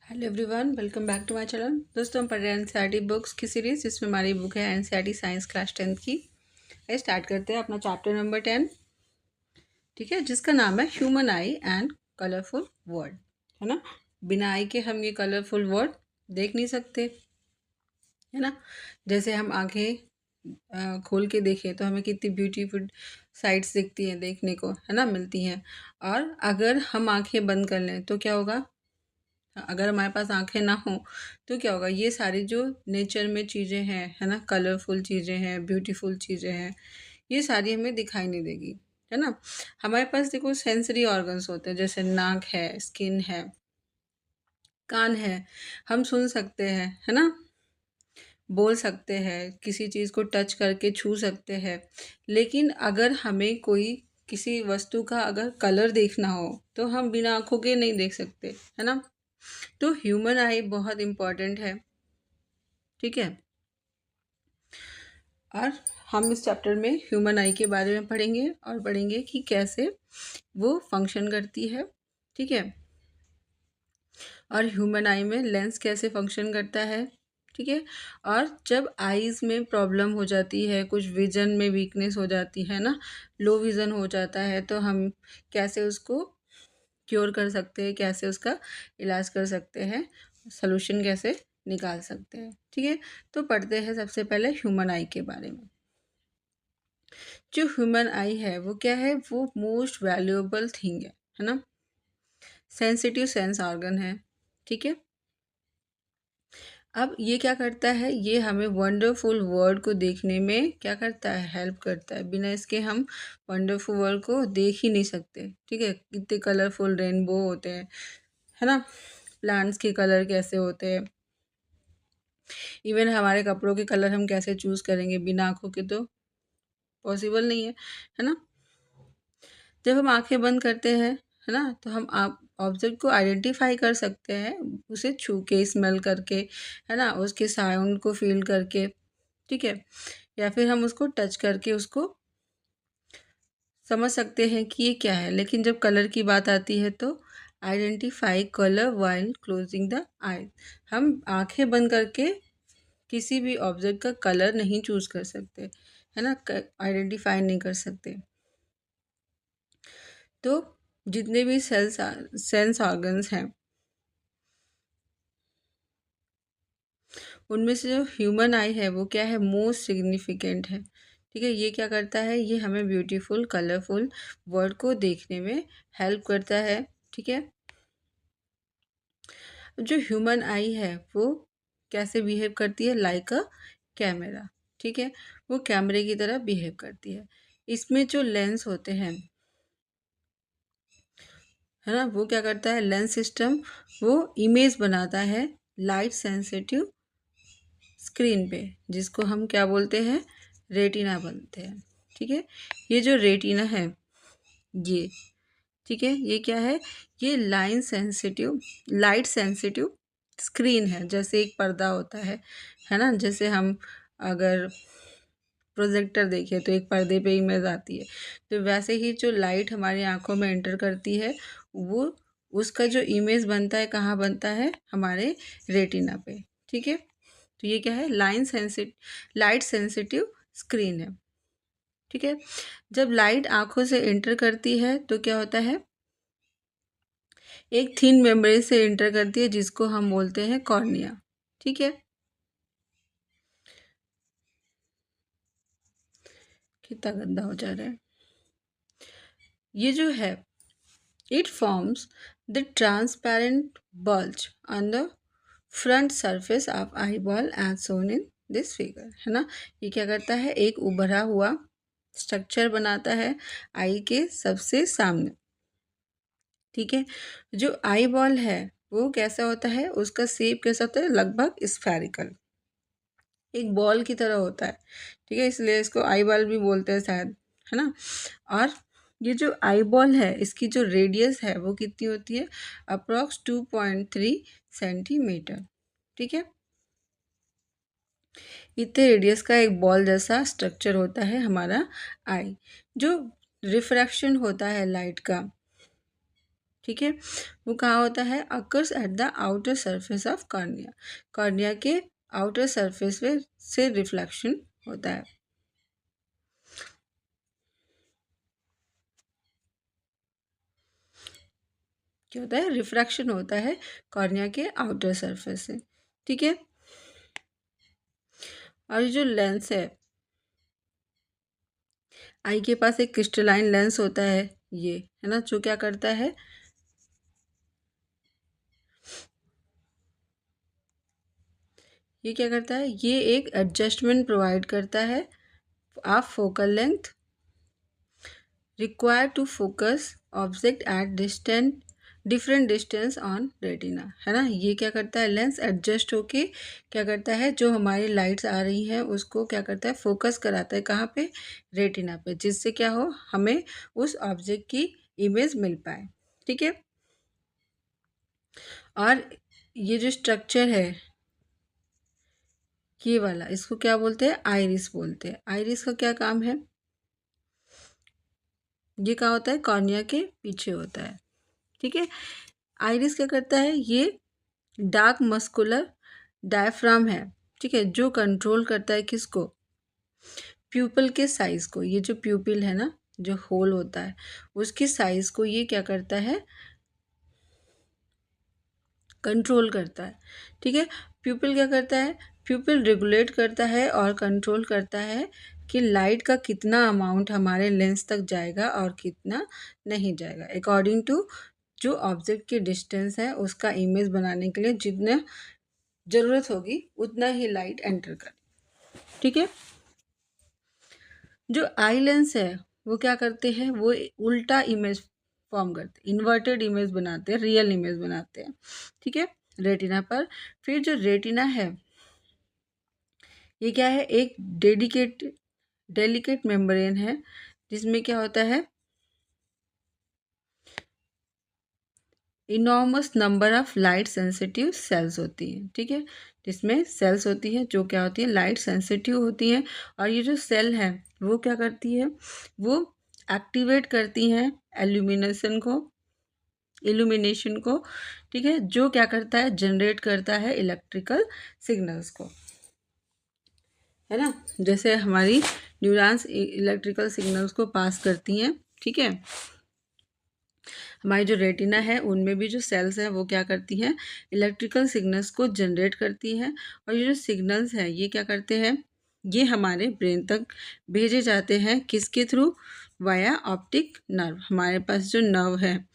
Hello everyone, welcome back to my channel. दोस्तों, हम पढ़ रहे हैं एनसीईआरटी बुक्स की सीरीज, जिसमें हमारी बुक है एनसीईआरटी साइंस क्लास 10th की। आइए स्टार्ट करते हैं अपना चैप्टर नंबर 10, ठीक है, जिसका नाम है human I and colourful world, है ना। बिना आई के हम ये कलरफुल वर्ल्ड देख नहीं सकते, है ना। जैसे हम आंखें खोल के देखें तो हमें कितनी ब्यूटीफुल साइट्स दिखती हैं, देखने को, है ना, मिलती हैं। और अगर हम आंखें बंद कर लें तो क्या होगा? अगर हमारे पास आंखें ना हो तो क्या होगा? ये सारी जो नेचर में चीज़ें हैं, है ना, कलरफुल चीज़ें हैं, ब्यूटीफुल चीज़ें हैं, ये सारी हमें दिखाई नहीं देगी, है ना। हमारे पास देखो सेंसरी ऑर्गन्स होते हैं, जैसे नाक है, स्किन है, कान है, हम सुन सकते हैं, है ना, बोल सकते हैं, किसी चीज़ को टच करके छू सकते हैं। लेकिन अगर हमें कोई किसी वस्तु का अगर कलर देखना हो तो हम बिना आंखों के नहीं देख सकते, है ना। तो ह्यूमन आई बहुत इम्पॉर्टेंट है, ठीक है। और हम इस चैप्टर में ह्यूमन आई के बारे में पढ़ेंगे और पढ़ेंगे कि कैसे वो फंक्शन करती है, ठीक है। और ह्यूमन आई में लेंस कैसे फंक्शन करता है, ठीक है। और जब आईज़ में प्रॉब्लम हो जाती है, कुछ विजन में वीकनेस हो जाती है ना, लो विज़न हो जाता है, तो हम कैसे उसको क्योर कर सकते हैं, कैसे उसका इलाज कर सकते हैं, सॉल्यूशन कैसे निकाल सकते हैं, ठीक है। तो पढ़ते हैं सबसे पहले ह्यूमन आई के बारे में। जो ह्यूमन आई है वो क्या है? वो मोस्ट वैल्यूएबल थिंग है ना। सेंसिटिव सेंस ऑर्गन है, ठीक है। अब ये क्या करता है? ये हमें वंडरफुल वर्ल्ड को देखने में क्या करता है? हेल्प करता है। बिना इसके हम वंडरफुल वर्ल्ड को देख ही नहीं सकते, ठीक है। कितने कलरफुल रेनबो होते हैं, है ना, प्लांट्स के कलर कैसे होते हैं, इवन हमारे कपड़ों के कलर हम कैसे चूज़ करेंगे बिना आँखों के? तो पॉसिबल नहीं है ना। जब हम आँखें बंद करते हैं, है ना, तो हम आप ऑब्जेक्ट को आइडेंटिफ़ाई कर सकते हैं, उसे छू के, स्मेल करके, है ना, उसके साउंड को फ़ील करके, ठीक है। या फिर हम उसको टच करके उसको समझ सकते हैं कि ये क्या है। लेकिन जब कलर की बात आती है तो identify colour while closing the eye. हम आँखें बंद करके किसी भी ऑब्जेक्ट का कलर नहीं चूज़ कर सकते, है ना, आइडेंटिफ़ाई नहीं कर सकते। तो जितने भी सेंस ऑर्गन्स हैं, उनमें से जो ह्यूमन आई है वो क्या है? मोस्ट सिग्निफिकेंट है, ठीक है। ये क्या करता है? ये हमें ब्यूटीफुल कलरफुल वर्ल्ड को देखने में हेल्प करता है, ठीक है। जो ह्यूमन आई है वो कैसे बिहेव करती है? लाइक अ कैमरा, ठीक है। वो कैमरे की तरह बिहेव करती है। इसमें जो लेंस होते हैं, है ना, वो क्या करता है? लेंस सिस्टम वो इमेज बनाता है लाइट सेंसिटिव स्क्रीन पे, जिसको हम क्या बोलते हैं? रेटिना बोलते हैं, ठीक है। ये जो रेटिना है, ये, ठीक है, ये क्या है? ये लाइट सेंसिटिव स्क्रीन है। जैसे एक पर्दा होता है ना। जैसे हम अगर प्रोजेक्टर देखें तो एक पर्दे पे इमेज आती है, तो वैसे ही जो लाइट हमारी आंखों में एंटर करती है, वो उसका जो इमेज बनता है, कहाँ बनता है? हमारे रेटिना पे, ठीक है। तो ये क्या है? लाइट सेंसिटिव स्क्रीन है, ठीक है। जब लाइट आंखों से एंटर करती है तो क्या होता है? एक थिन मेम्ब्रेन से एंटर करती है, जिसको हम बोलते हैं कॉर्निया, ठीक है। कितना गंदा हो जा रहा है ये जो है। It forms the transparent bulge on the front surface of eye ball as shown in this figure, है ना। ये क्या करता है? एक उभरा हुआ स्ट्रक्चर बनाता है आई के सबसे सामने, ठीक है। जो आई बॉल है वो कैसा होता है? उसका शेप कैसा होता है? लगभग स्फेरिकल, एक बॉल की तरह होता है, ठीक है। इसलिए इसको आई बॉल भी बोलते हैं शायद, है ना। और ये जो आई बॉल है, इसकी जो रेडियस है वो कितनी होती है? अप्रॉक्स 2.3 सेंटीमीटर, ठीक है। इतने रेडियस का एक बॉल जैसा स्ट्रक्चर होता है हमारा आई। जो रिफ्रैक्शन होता है लाइट का, ठीक है। वो कहाँ होता है? Occurs at the outer surface of cornea, cornea के आउटर सरफेस पे से रिफ्लेक्शन होता है। क्या होता है? रिफ्रैक्शन होता है कॉर्निया के आउटर सरफेस से, ठीक है। और ये जो लेंस है, आई के पास एक क्रिस्टलाइन लेंस होता है, ये है ना, जो क्या करता है, ये क्या करता है, ये एक एडजस्टमेंट प्रोवाइड करता है of focal length required to focus object at different distance on retina, है ना। ये क्या करता है, लेंस एडजस्ट होके क्या करता है, जो हमारी लाइट्स आ रही हैं उसको क्या करता है, फोकस कराता है, कहाँ पे? रेटिना पे, जिससे क्या हो, हमें उस ऑब्जेक्ट की इमेज मिल पाए, ठीक है। और ये जो स्ट्रक्चर है ये वाला, इसको क्या बोलते हैं? आइरिस बोलते हैं। आइरिस का क्या काम है? ये क्या होता है? कॉर्निया के पीछे होता है, ठीक है। आइरिस क्या करता है? ये डार्क मस्कुलर डायफ्राम है, ठीक है, जो कंट्रोल करता है किसको? प्यूपल के साइज को। ये जो प्यूपिल है ना, जो होल होता है, उसकी साइज को ये क्या करता है? कंट्रोल करता है, ठीक है। प्यूपिल क्या करता है? प्यूपिल रेगुलेट करता है और कंट्रोल करता है कि लाइट का कितना अमाउंट हमारे लेंस तक जाएगा और कितना नहीं जाएगा, अकॉर्डिंग टू जो ऑब्जेक्ट की डिस्टेंस है उसका इमेज बनाने के लिए जितना ज़रूरत होगी उतना ही लाइट एंटर कर, ठीक है। जो आई लेंस है वो क्या करते हैं? वो उल्टा इमेज फॉर्म करते हैं, इन्वर्टेड इमेज बनाते हैं, रियल इमेज बनाते हैं, ठीक है, रेटिना पर। फिर जो रेटिना है ये क्या है? एक डेलिकेट मेम्ब्रेन है, जिसमें क्या होता है, enormous number of light sensitive sales होती हैं, ठीक है, जिसमें सेल्स होती है जो क्या होती है, लाइट सेंसिटिव होती हैं। और ये जो सेल है वो क्या करती है? वो एक्टिवेट करती हैं इल्यूमिनेशन को, ठीक है, जो क्या करता है, जनरेट करता है इलेक्ट्रिकल सिग्नल्स को, है ना। जैसे हमारी न्यूरॉन्स इलेक्ट्रिकल सिग्नल्स को पास करती हैं, ठीक है। हमारी जो रेटिना है उनमें भी जो सेल्स हैं वो क्या करती हैं, इलेक्ट्रिकल सिग्नल्स को जनरेट करती हैं। और ये जो सिग्नल्स हैं ये क्या करते हैं, ये हमारे ब्रेन तक भेजे जाते हैं, किसके थ्रू? Via optic nerve. हमारे पास जो नर्व है,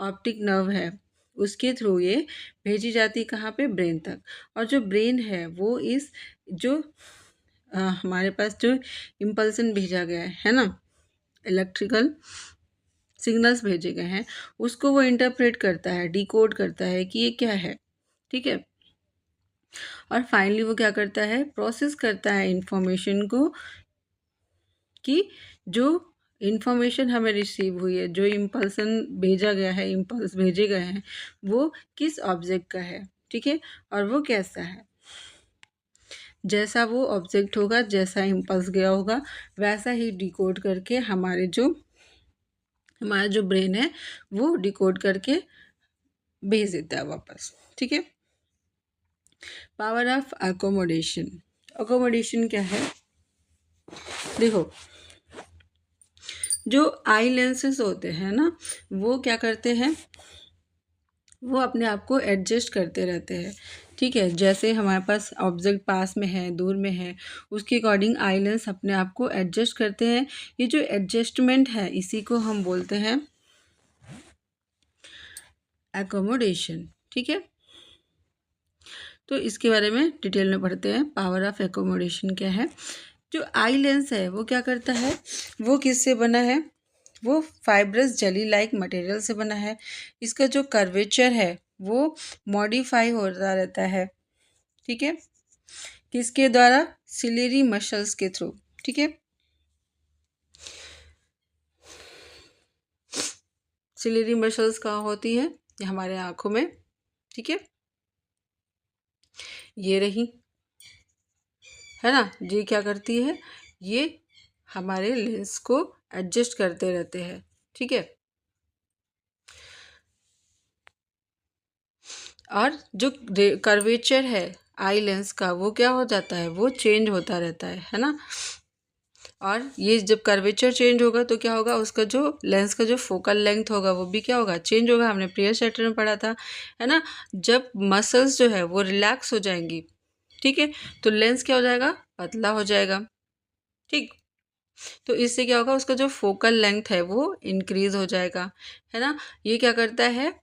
ऑप्टिक नर्व है, उसके थ्रू ये भेजी जाती, कहाँ पे? ब्रेन तक। और जो ब्रेन है वो इस जो हमारे पास जो इम्पल्सन भेजा गया है ना, इलेक्ट्रिकल सिग्नल्स भेजे गए हैं, उसको वो इंटरप्रेट करता है, डिकोड करता है कि ये क्या है, ठीक है। और फाइनली वो क्या करता है? प्रोसेस करता है इंफॉर्मेशन को, कि जो इंफॉर्मेशन हमें रिसीव हुई है, जो इम्पल्सन भेजा गया है, इम्पल्स भेजे गए हैं, वो किस ऑब्जेक्ट का है, ठीक है, और वो कैसा है। जैसा वो ऑब्जेक्ट होगा, जैसा इम्पल्स गया होगा, वैसा ही डिकोड करके हमारा जो ब्रेन है वो डिकोड करके भेज देता है वापस, ठीक है। पावर ऑफ अकोमोडेशन क्या है? देखो, जो आई लेंसेज होते हैं ना, वो क्या करते हैं, वो अपने आप को एडजस्ट करते रहते हैं, ठीक है। जैसे हमारे पास ऑब्जेक्ट पास में है, दूर में है, उसके अकॉर्डिंग आई लेंस अपने आप को एडजस्ट करते हैं। ये जो एडजस्टमेंट है इसी को हम बोलते हैं एकोमोडेशन, ठीक है। तो इसके बारे में डिटेल में पढ़ते हैं, पावर ऑफ एकोमोडेशन क्या है। जो आई लेंस है वो क्या करता है, वो किससे बना है? वो फाइब्रस जेली लाइक मटेरियल से बना है। इसका जो कर्वेचर है वो मॉडिफाई होता रहता है, ठीक है, किसके द्वारा? सिलेरी मसल्स के थ्रू, ठीक है। सिलेरी मसल्स कहाँ होती हैं? ये हमारे आँखों में, ठीक है, ये रही, है ना। ये क्या करती है? ये हमारे लेंस को एडजस्ट करते रहते हैं, ठीक है। और जो कर्वेचर है आई लेंस का वो क्या हो जाता है, वो चेंज होता रहता है ना। और ये जब कर्वेचर चेंज होगा तो क्या होगा, उसका जो लेंस का जो फोकल लेंथ होगा वो भी क्या होगा, चेंज होगा। हमने प्रीवियस चैप्टर में पढ़ा था, है ना। जब मसल्स जो है वो रिलैक्स हो जाएंगी, ठीक है, तो लेंस क्या हो जाएगा, पतला हो जाएगा। ठीक, तो इससे क्या होगा, उसका जो फोकल लेंथ है वो इंक्रीज हो जाएगा, है ना। ये क्या करता है,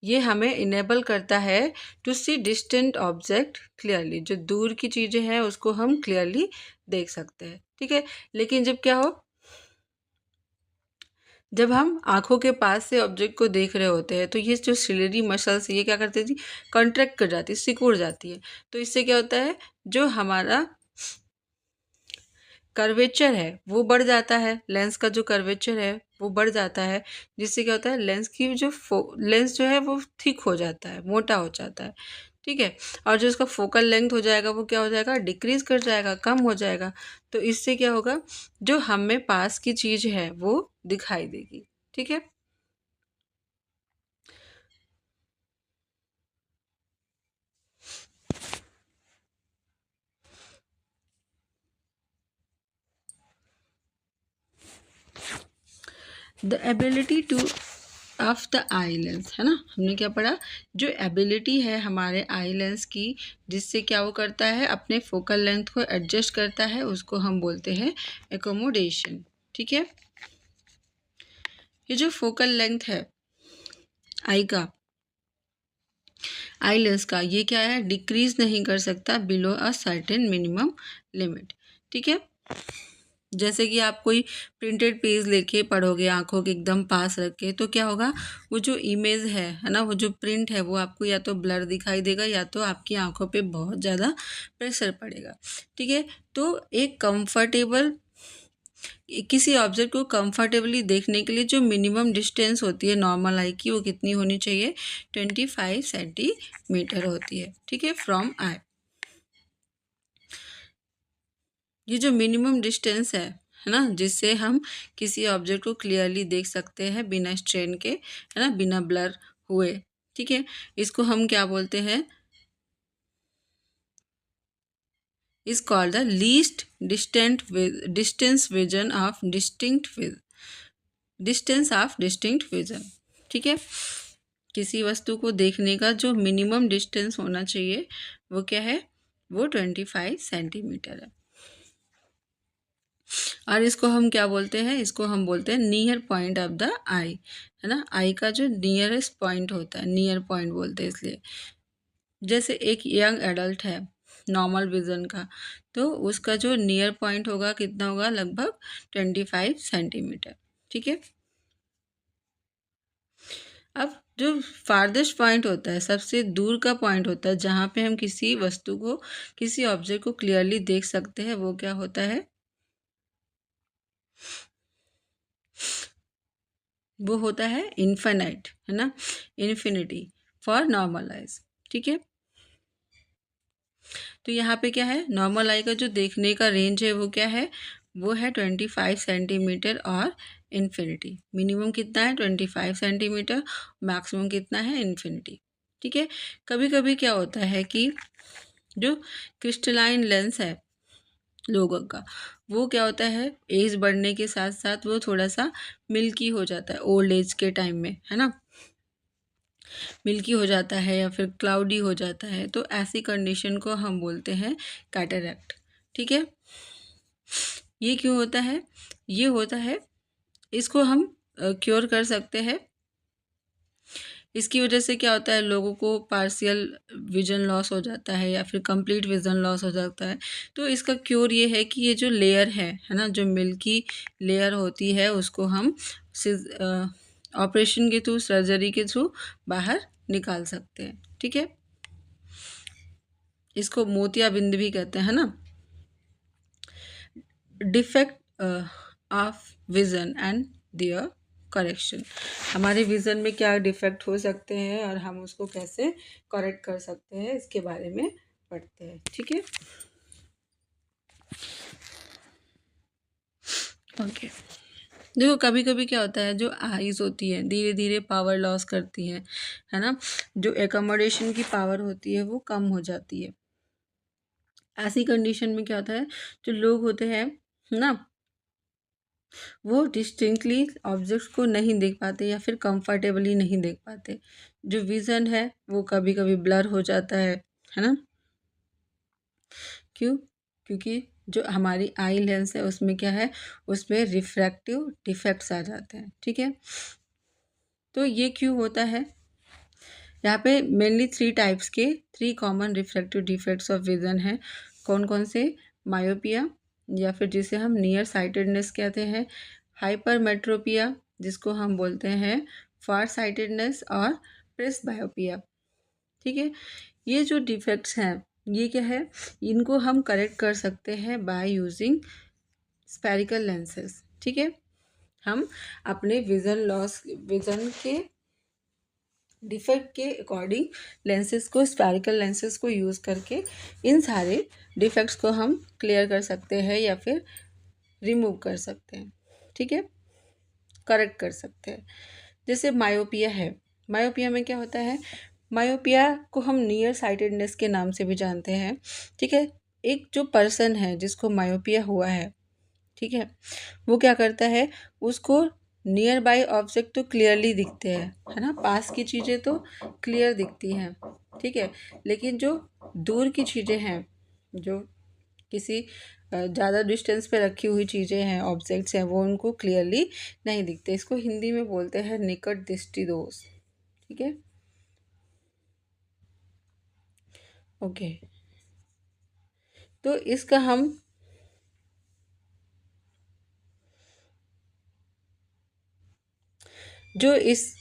ये हमें इनेबल करता है to see distant object clearly. जो दूर की चीज़ें हैं उसको हम क्लियरली देख सकते हैं, ठीक है। लेकिन जब क्या हो, जब हम आंखों के पास से ऑब्जेक्ट को देख रहे होते हैं तो ये जो सिलेरी मसल्स ये क्या करती थी, कॉन्ट्रैक्ट कर जाती है, सिकुड़ जाती है। तो इससे क्या होता है, जो हमारा कर्वेचर है वो बढ़ जाता है, लेंस का जो कर्वेचर है वो बढ़ जाता है, जिससे क्या होता है, लेंस की जो लेंस जो है वो थिक हो जाता है, मोटा हो जाता है, ठीक है। और जो उसका फोकल लेंथ हो जाएगा वो क्या हो जाएगा, डिक्रीज कर जाएगा, कम हो जाएगा। तो इससे क्या होगा, जो हमें पास की चीज़ है वो दिखाई देगी, ठीक है। The ability two of the eye lens, है ना, हमने क्या पढ़ा, जो एबिलिटी है हमारे आई लेंस की, जिससे क्या वो करता है, अपने फोकल लेंथ को एडजस्ट करता है, उसको हम बोलते हैं एकोमोडेशन, ठीक है। ये जो फोकल लेंथ है आई का, आई लेंस का, ये क्या है, डिक्रीज नहीं कर सकता below a certain minimum limit, ठीक है। जैसे कि आप कोई प्रिंटेड पेज लेके पढ़ोगे आंखों के एकदम पास रख के, तो क्या होगा, वो जो इमेज है ना, वो जो प्रिंट है वो आपको या तो ब्लर दिखाई देगा या तो आपकी आंखों पे बहुत ज़्यादा प्रेशर पड़ेगा, ठीक है। तो एक कंफर्टेबल, किसी ऑब्जेक्ट को कंफर्टेबली देखने के लिए जो मिनिमम डिस्टेंस होती है नॉर्मल आई की, वो कितनी होनी चाहिए, 25 सेंटीमीटर होती है, ठीक है, फ्रॉम आई। ये जो मिनिमम डिस्टेंस है ना, जिससे हम किसी ऑब्जेक्ट को क्लियरली देख सकते हैं बिना स्ट्रेन के, है ना, बिना ब्लर हुए, ठीक है, इसको हम क्या बोलते हैं, is called the least distance vision of distance of distinct vision, ठीक है। किसी वस्तु को देखने का जो मिनिमम डिस्टेंस होना चाहिए वो क्या है, वो 25 सेंटीमीटर है। और इसको हम क्या बोलते हैं, इसको हम बोलते हैं नियर पॉइंट ऑफ द आई, है ना, आई का जो नियरेस्ट पॉइंट होता है, नियर पॉइंट बोलते हैं इसलिए। जैसे एक यंग एडल्ट है नॉर्मल विजन का, तो उसका जो नियर पॉइंट होगा कितना होगा, लगभग 25 सेंटीमीटर, ठीक है। अब जो फारदेस्ट पॉइंट होता है, सबसे दूर का पॉइंट होता है जहाँ पे हम किसी वस्तु को, किसी ऑब्जेक्ट को क्लियरली देख सकते हैं, वो क्या होता है, वो होता है इन्फिनाइट, है ना, इन्फिनिटी फॉर नॉर्मल आइज, ठीक है। तो यहाँ पे क्या है, नॉर्मल आई का जो देखने का रेंज है वो क्या है, वो है 25 सेंटीमीटर, और इन्फिनिटी मिनिमम कितना है 25 सेंटीमीटर, मैक्सिमम कितना है इन्फिनिटी, ठीक है। कभी कभी क्या होता है कि जो क्रिस्टलाइन लेंस है लोगों का, वो क्या होता है, एज बढ़ने के साथ साथ वो थोड़ा सा मिल्की हो जाता है ओल्ड एज के टाइम में, है ना, मिल्की हो जाता है या फिर क्लाउडी हो जाता है, तो ऐसी कंडीशन को हम बोलते हैं कैटरैक्ट, ठीक है। ये क्यों होता है, ये होता है, इसको हम क्योर कर सकते हैं। इसकी वजह से क्या होता है, लोगों को पार्शियल विजन लॉस हो जाता है या फिर कंप्लीट विजन लॉस हो जाता है। तो इसका क्योर ये है कि ये जो लेयर है ना, जो मिल्की लेयर होती है, उसको हम ऑपरेशन के थ्रू, सर्जरी के थ्रू बाहर निकाल सकते हैं, ठीक है। इसको मोतियाबिंद भी कहते हैं ना। Defect of vision and their correction, हमारे विज़न में क्या डिफेक्ट हो सकते हैं और हम उसको कैसे करेक्ट कर सकते हैं, इसके बारे में पढ़ते हैं, ठीक है। ओके। देखो कभी कभी क्या होता है, जो आइज़ होती है धीरे धीरे पावर लॉस करती है ना, जो एकोमोडेशन की पावर होती है वो कम हो जाती है। ऐसी कंडीशन में क्या होता है, जो लोग होते हैं ना, वो डिस्टिंक्टली ऑब्जेक्ट्स को नहीं देख पाते या फिर कंफर्टेबली नहीं देख पाते। जो विज़न है वो कभी कभी ब्लर हो जाता है ना। क्यों? क्योंकि जो हमारी आई लेंस है उसमें क्या है, उसमें रिफ्रैक्टिव डिफेक्ट्स आ जाते हैं। ठीक है, तो ये क्यों होता है? यहाँ पे mainly three common refractive defects of vision है। कौन कौन से? मायोपिया, या फिर जिसे हम नियर साइटेडनेस कहते हैं, हाइपरमेट्रोपिया जिसको हम बोलते हैं फार साइटेडनेस, और प्रेसबायोपिया। ठीक है, ये जो डिफेक्ट्स हैं ये क्या है, इनको हम करेक्ट कर सकते हैं बाय यूजिंग स्फेरिकल लेंसेज। ठीक है, हम अपने विज़न के डिफेक्ट के अकॉर्डिंग स्फेरिकल लेंसेज को यूज़ करके इन सारे डिफेक्ट्स को हम क्लियर कर सकते हैं या फिर रिमूव कर सकते हैं। ठीक है, करेक्ट कर सकते हैं। जैसे मायोपिया है, मायोपिया में क्या होता है, मायोपिया को हम नियर साइटेडनेस के नाम से भी जानते हैं। ठीक है, एक जो पर्सन है जिसको मायोपिया हुआ है, ठीक है, वो क्या करता है, उसको नियर बाई ऑब्जेक्ट तो क्लियरली दिखते हैं, है ना, पास की चीज़ें तो क्लियर दिखती हैं। ठीक है, लेकिन जो दूर की चीज़ें हैं, जो किसी ज़्यादा डिस्टेंस पे रखी हुई चीज़ें हैं, ऑब्जेक्ट्स हैं, वो उनको क्लियरली नहीं दिखते। इसको हिंदी में बोलते हैं निकट दृष्टि दोष। ठीक है, ओके। तो इसका हम जो इस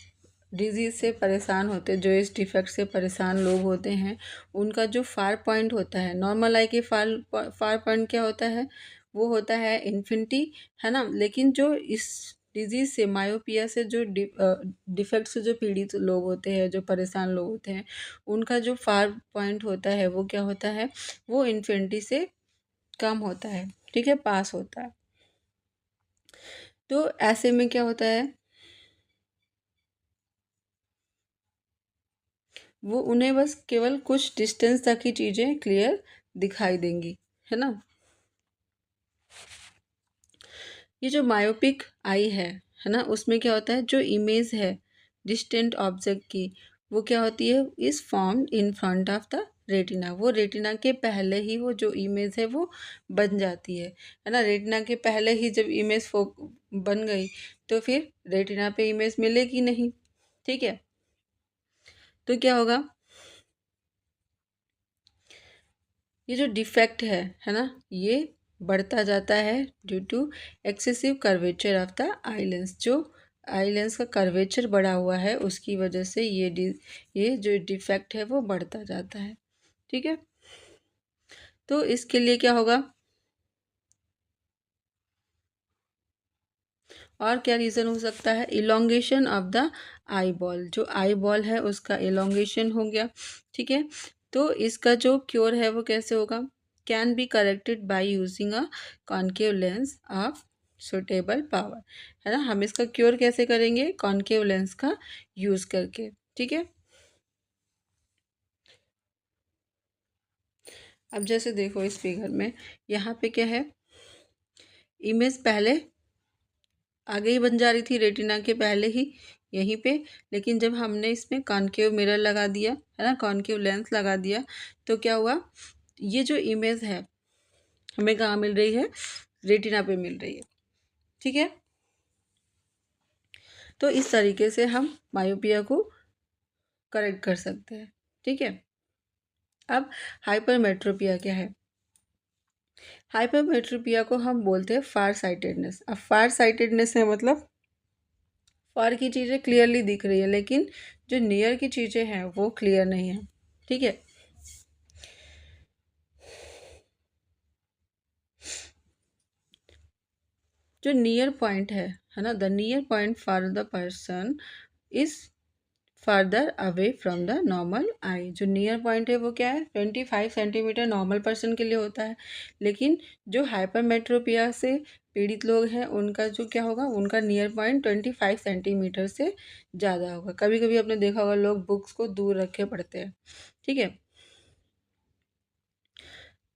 डिजीज़ से परेशान होते, जो इस डिफेक्ट से परेशान लोग होते हैं, उनका जो फार पॉइंट होता है, नॉर्मल आई के फार पॉइंट क्या होता है, वो होता है इन्फिनिटी, है ना। लेकिन जो इस डिजीज़ से, मायोपिया से, जो डिफेक्ट से जो पीड़ित लोग होते हैं, जो परेशान लोग होते हैं, उनका जो फार पॉइंट होता है वो क्या होता है, वो इन्फिनिटी से कम होता है। ठीक है, पास होता है। तो ऐसे में क्या होता है, वो उन्हें बस केवल कुछ डिस्टेंस तक ही चीज़ें क्लियर दिखाई देंगी, है ना। ये जो मायोपिक आई है ना, उसमें क्या होता है, जो इमेज है डिस्टेंट ऑब्जेक्ट की, वो क्या होती है, is formed in front of the retina. वो रेटिना के पहले ही वो जो इमेज है वो बन जाती है ना। रेटिना के पहले ही जब इमेज बन गई तो फिर रेटिना पे इमेज मिलेगी नहीं। ठीक है, तो क्या होगा, ये जो डिफेक्ट है ना, ये बढ़ता जाता है due to excessive curvature of the eye lens. जो आई लेंस का कर्वेचर बढ़ा हुआ है उसकी वजह से ये जो डिफेक्ट है वो बढ़ता जाता है। ठीक है, तो इसके लिए क्या होगा, और क्या रीज़न हो सकता है, elongation of the eye ball. जो आई बॉल है उसका इलोंगेशन हो गया। ठीक है, तो इसका जो क्योर है वो कैसे होगा, can be corrected by using a concave lens of suitable power, है ना। हम इसका क्योर कैसे करेंगे, कॉन्केव लेंस का यूज़ करके। ठीक है, अब जैसे देखो इस फिगर में, यहाँ पे क्या है, इमेज पहले आगे ही बन जा रही थी रेटिना के पहले ही यहीं पे, लेकिन जब हमने इसमें कॉन्केव मिरर लगा दिया, है ना, कॉन्केव लेंस लगा दिया, तो क्या हुआ, ये जो इमेज है हमें कहाँ मिल रही है, रेटिना पे मिल रही है। ठीक है, तो इस तरीके से हम मायोपिया को करेक्ट कर सकते हैं। ठीक है, अब हाइपरमेट्रोपिया क्या है, हाइपरमेट्रोपिया को हम बोलते हैं फार साइटेडनेस। अब फार साइटेडनेस है मतलब फार की चीज़ें क्लियरली दिख रही है, लेकिन जो नियर की चीज़ें हैं वो क्लियर नहीं है। ठीक है, जो नियर पॉइंट है ना, the near point for the person is further away from the normal eye. जो नियर पॉइंट है वो क्या है, 25 सेंटीमीटर नॉर्मल पर्सन के लिए होता है, लेकिन जो हाइपरमेट्रोपिया से पीड़ित लोग हैं उनका जो क्या होगा, उनका नियर पॉइंट 25 सेंटीमीटर से ज़्यादा होगा। कभी कभी आपने देखा होगा लोग बुक्स को दूर रख के पढ़ते हैं, ठीक है।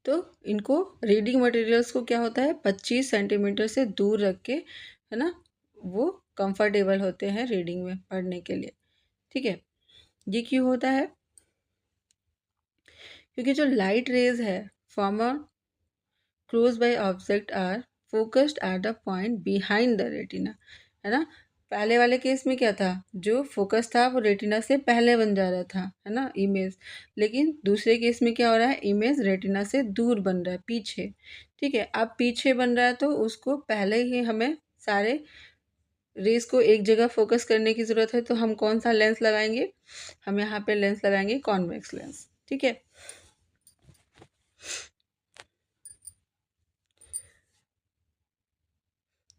तो इनको रीडिंग मटेरियल्स को क्या होता है, 25 सेंटीमीटर से दूर रख के, है ना, वो कंफर्टेबल होते हैं रीडिंग में पढ़ने के लिए, ठीक है। ये क्यों होता है, क्योंकि जो लाइट रेज है from a close by object are focused at a point behind the retina, है ना। पहले वाले केस में क्या था, जो फोकस था वो रेटिना से पहले बन जा रहा था, है ना, इमेज। लेकिन दूसरे केस में क्या हो रहा है, इमेज रेटिना से दूर बन रहा है, पीछे, ठीक है। अब पीछे बन रहा है तो उसको पहले ही हमें सारे रेस को एक जगह फोकस करने की ज़रूरत है, तो हम कौन सा लेंस लगाएंगे, हम यहाँ पे लेंस लगाएंगे कॉन्वेक्स लेंस, ठीक है।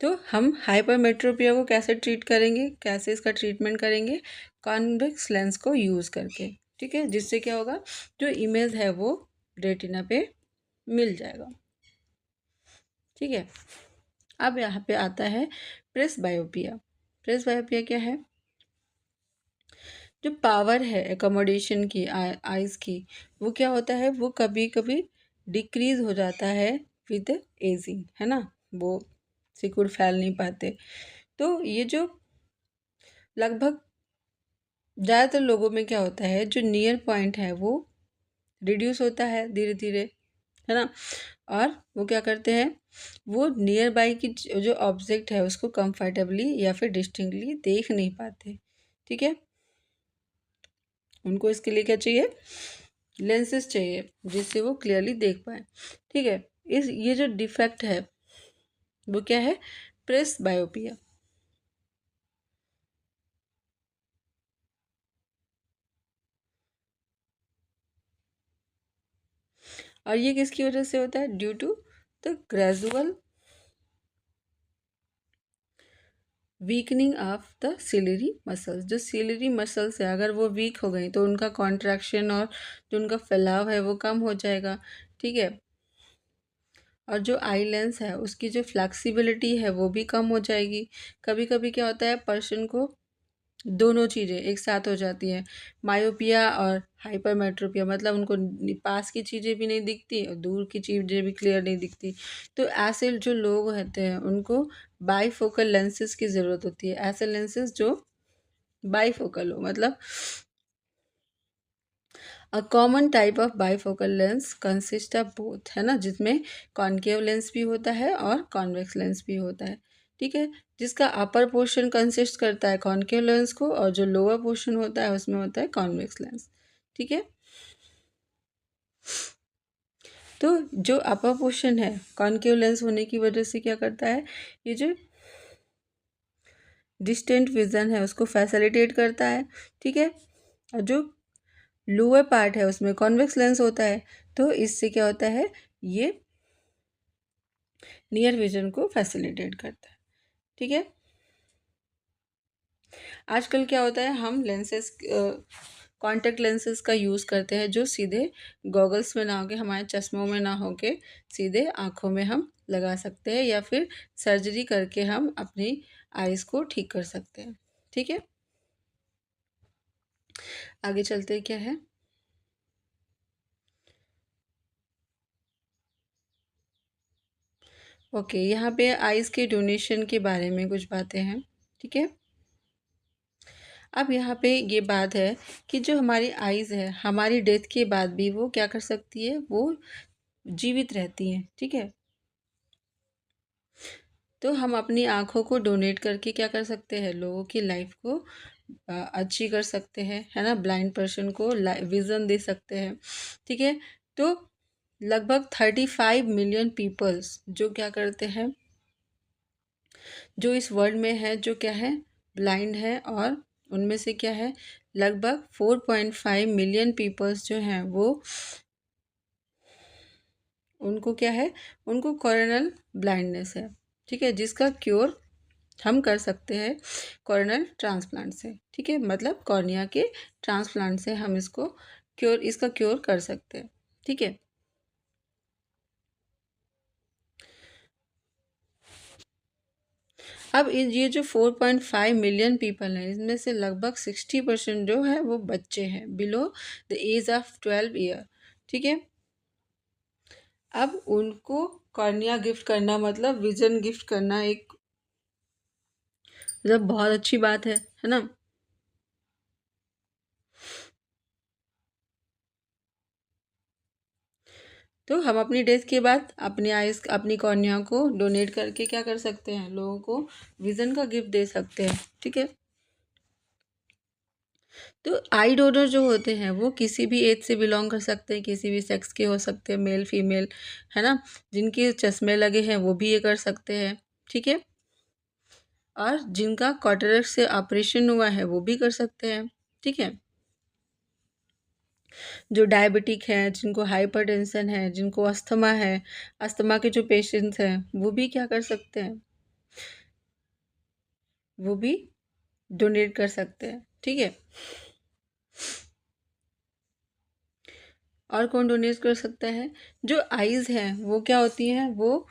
तो हम हाइपरमेट्रोपिया को कैसे ट्रीट करेंगे, कैसे इसका ट्रीटमेंट करेंगे, कॉन्वेक्स लेंस को यूज़ करके, ठीक है। जिससे क्या होगा, जो इमेज है वो रेटिना पे मिल जाएगा, ठीक है। अब यहाँ पे आता है प्रेस बायोपिया। प्रेस बायोपिया क्या है, जो पावर है एकोमोडेशन की आइज़ की, वो क्या होता है, वो कभी कभी डिक्रीज हो जाता है विद एजिंग, है ना, वो सिकुड़ फैल नहीं पाते। तो ये जो लगभग ज़्यादातर लोगों में क्या होता है, जो नियर पॉइंट है वो रिड्यूस होता है धीरे धीरे, है ना। और वो क्या करते हैं, वो नियर बाई की जो ऑब्जेक्ट है उसको कंफर्टेबली या फिर डिस्टिंक्टली देख नहीं पाते, ठीक है। उनको इसके लिए क्या चाहिए, लेंसेज चाहिए जिससे वो क्लियरली देख पाए, ठीक है। इस ये जो डिफेक्ट है वो क्या है, प्रेस बायोपिया। और ये किसकी वजह से होता है, due to the gradual weakening of the ciliary muscles. जो सिलरी मसल्स है अगर वो वीक हो गई तो उनका कॉन्ट्रैक्शन और जो उनका फैलाव है वो कम हो जाएगा, ठीक है। और जो आई लेंस है उसकी जो फ्लेक्सिबिलिटी है वो भी कम हो जाएगी। कभी कभी क्या होता है, पर्सन को दोनों चीज़ें एक साथ हो जाती हैं, मायोपिया और हाइपरमेट्रोपिया, मतलब उनको पास की चीज़ें भी नहीं दिखती और दूर की चीज़ें भी क्लियर नहीं दिखती। तो ऐसे जो लोग होते हैं उनको बाईफोकल लेंसेज की ज़रूरत होती है, ऐसे लेंसेज जो बाईफोकल हो, मतलब a common type of bifocal lens consist of both, है ना, जिसमें कॉनकेव लेंस भी होता है और कॉन्वेक्स लेंस भी होता है, ठीक है। जिसका अपर पोर्शन कंसिस्ट करता है कॉनकेव लेंस को और जो लोअर पोर्शन होता है उसमें होता है कॉन्वेक्स लेंस, ठीक है। तो जो अपर पोर्शन है कॉनकेव लेंस होने की वजह से क्या करता है, ये जो डिस्टेंट विजन है उसको फैसिलिटेट करता है, ठीक है। और जो लोअर पार्ट है उसमें कॉन्वेक्स लेंस होता है, तो इससे क्या होता है, ये नियर विजन को फैसिलिटेट करता है, ठीक है। आजकल क्या होता है, हम लेंसेज कॉन्टेक्ट लेंसेज का यूज़ करते हैं जो सीधे गॉगल्स में ना होके, हमारे चश्मों में ना होके सीधे आँखों में हम लगा सकते हैं, या फिर सर्जरी करके हम अपनी आइज़ को ठीक कर सकते हैं, ठीक है। आगे चलते क्या है, ओके, यहाँ पे आइज़ के डोनेशन के बारे में कुछ बातें हैं, ठीक है। अब यहाँ पे ये बात है कि जो हमारी आइज़ है हमारी डेथ के बाद भी वो क्या कर सकती है, वो जीवित रहती हैं, ठीक है। तो हम अपनी आँखों को डोनेट करके क्या कर सकते हैं, लोगों की लाइफ को अच्छी कर सकते हैं, है ना, ब्लाइंड पर्सन को विज़न दे सकते हैं, ठीक है। तो लगभग 35 मिलियन पीपल्स जो क्या करते हैं, जो इस वर्ल्ड में है जो क्या है, ब्लाइंड है, और उनमें से क्या है, लगभग 4.5 मिलियन पीपल्स जो हैं वो, उनको क्या है, उनको कॉर्नियल ब्लाइंडनेस है, ठीक है, जिसका क्योर हम कर सकते हैं कॉर्नियल ट्रांसप्लांट से, ठीक है, मतलब कॉर्निया के ट्रांसप्लांट से हम इसका क्योर कर सकते हैं, ठीक है। अब ये जो 4.5 मिलियन पीपल हैं, इसमें से लगभग 60% जो है वो बच्चे हैं below the age of 12 year. ठीक है, अब उनको कॉर्निया गिफ्ट करना मतलब विजन गिफ्ट करना एक मतलब बहुत अच्छी बात है ना। तो हम अपनी डेथ के बाद अपनी आइस अपनी कॉर्निया को डोनेट करके क्या कर सकते हैं, लोगों को विजन का गिफ्ट दे सकते हैं। ठीक है, तो आई डोनर जो होते हैं वो किसी भी एज से बिलोंग कर सकते हैं, किसी भी सेक्स के हो सकते हैं, मेल फीमेल, है ना। जिनके चश्मे लगे हैं वो भी ये कर सकते हैं। ठीक है, और जिनका कॉटरेक्ट से ऑपरेशन हुआ है वो भी कर सकते हैं। ठीक है, जो डायबिटिक हैं, जिनको हाइपरटेंशन है, जिनको अस्थमा है, अस्थमा के जो पेशेंट्स हैं वो भी क्या कर सकते हैं, वो भी डोनेट कर सकते हैं। ठीक है, और कौन डोनेट कर सकता है, जो आइज़ हैं वो क्या होती हैं, वो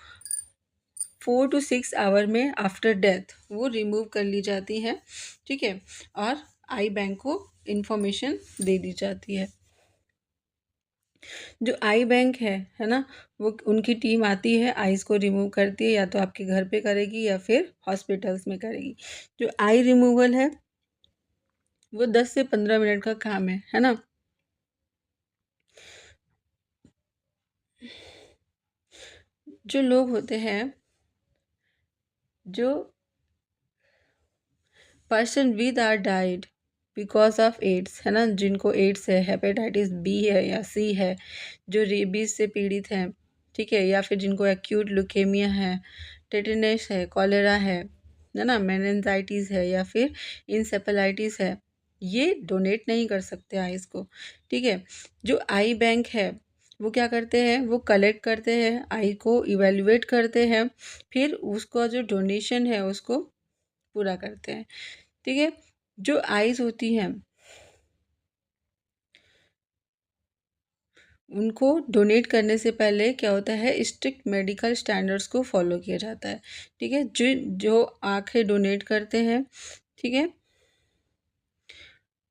4 to 6 आवर में आफ्टर डेथ वो रिमूव कर ली जाती हैं। ठीक है, और आई बैंक को इंफॉर्मेशन दे दी जाती है। जो आई बैंक है ना, वो उनकी टीम आती है, आइज़ को रिमूव करती है, या तो आपके घर पे करेगी या फिर हॉस्पिटल्स में करेगी। जो आई रिमूवल है वो 10 से 15 मिनट का काम है ना। जो लोग होते हैं, जो person with are died because of AIDS, है ना, जिनको एड्स है, हेपेटाइटिस बी है या सी है, जो रेबीज से पीड़ित हैं, ठीक है, या फिर जिनको एक्यूट ल्यूकेमिया है, टेटेनस है, कॉलेरा है ना, मेनिनजाइटिस है या फिर इंसेफेलाइटिस है, ये डोनेट नहीं कर सकते आइज़ को। ठीक है, जो आई बैंक है वो क्या करते हैं, वो कलेक्ट करते हैं, आई को इवेल्युएट करते हैं, फिर उसका जो डोनेशन है उसको पूरा करते हैं। ठीक है, जो आइज़ होती हैं उनको डोनेट करने से पहले क्या होता है, स्ट्रिक्ट मेडिकल स्टैंडर्ड्स को फॉलो किया जाता है। ठीक है, जो जो आँखें डोनेट करते हैं, ठीक है,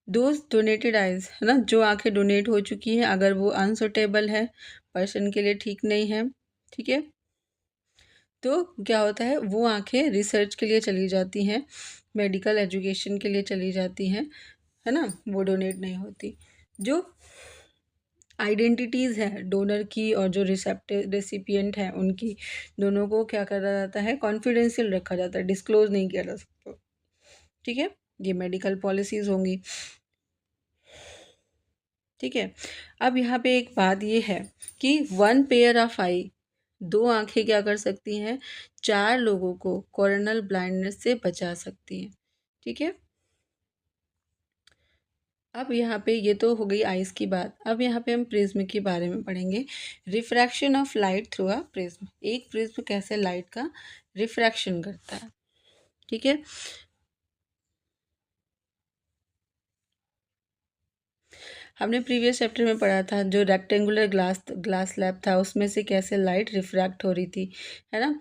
दोज डोनेटेड आइज़, है ना, जो आँखें डोनेट हो चुकी हैं, अगर वो अनसुटेबल है, पर्सन के लिए ठीक नहीं है, ठीक है, तो क्या होता है, वो आँखें रिसर्च के लिए चली जाती हैं, मेडिकल एजुकेशन के लिए चली जाती हैं, है ना, वो डोनेट नहीं होती। जो आइडेंटिटीज़ है डोनर की और जो रेसिपिएंट है उनकी, दोनों को क्या करा जाता है, कॉन्फिडेंशियल रखा जाता है, डिस्क्लोज नहीं किया जा सकता। ठीक है, ये मेडिकल पॉलिसीज़ होंगी। ठीक है, अब यहाँ पे एक बात ये है कि 1 पेयर ऑफ आई, 2 आँखें क्या कर सकती हैं, 4 लोगों को कोरोनल ब्लाइंडनेस से बचा सकती हैं। ठीक है, अब यहाँ पे ये तो हो गई आइज़ की बात। अब यहाँ पे हम प्रिज्म के बारे में पढ़ेंगे। Refraction of light through a prism, एक प्रिज्म कैसे लाइट का रिफ्रैक्शन करता है। ठीक है, हमने प्रीवियस चैप्टर में पढ़ा था, जो रेक्टेंगुलर ग्लास स्लैब था उसमें से कैसे लाइट रिफ्रैक्ट हो रही थी, है ना,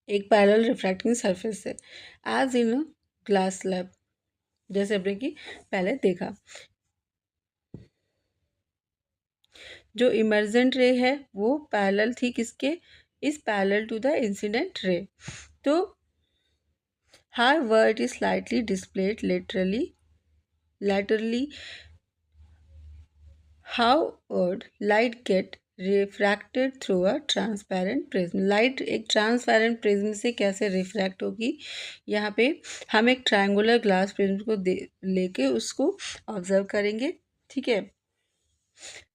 एक पैरेलल रिफ्रैक्टिंग सरफेस से, एज इन ग्लास स्लैब, जैसे हमने कि पहले देखा। जो इमर्जेंट रे है वो पैरेलल थी किसके, is parallel to the incident ray. तो however it is slightly displayed laterally. How would light get refracted through a transparent prism? Light एक ट्रांसपेरेंट प्रिज्म से कैसे रिफ्रैक्ट होगी, यहाँ पे हम एक ट्रायंगुलर ग्लास प्रिज्म को लेके उसको ऑब्जर्व करेंगे। ठीक है,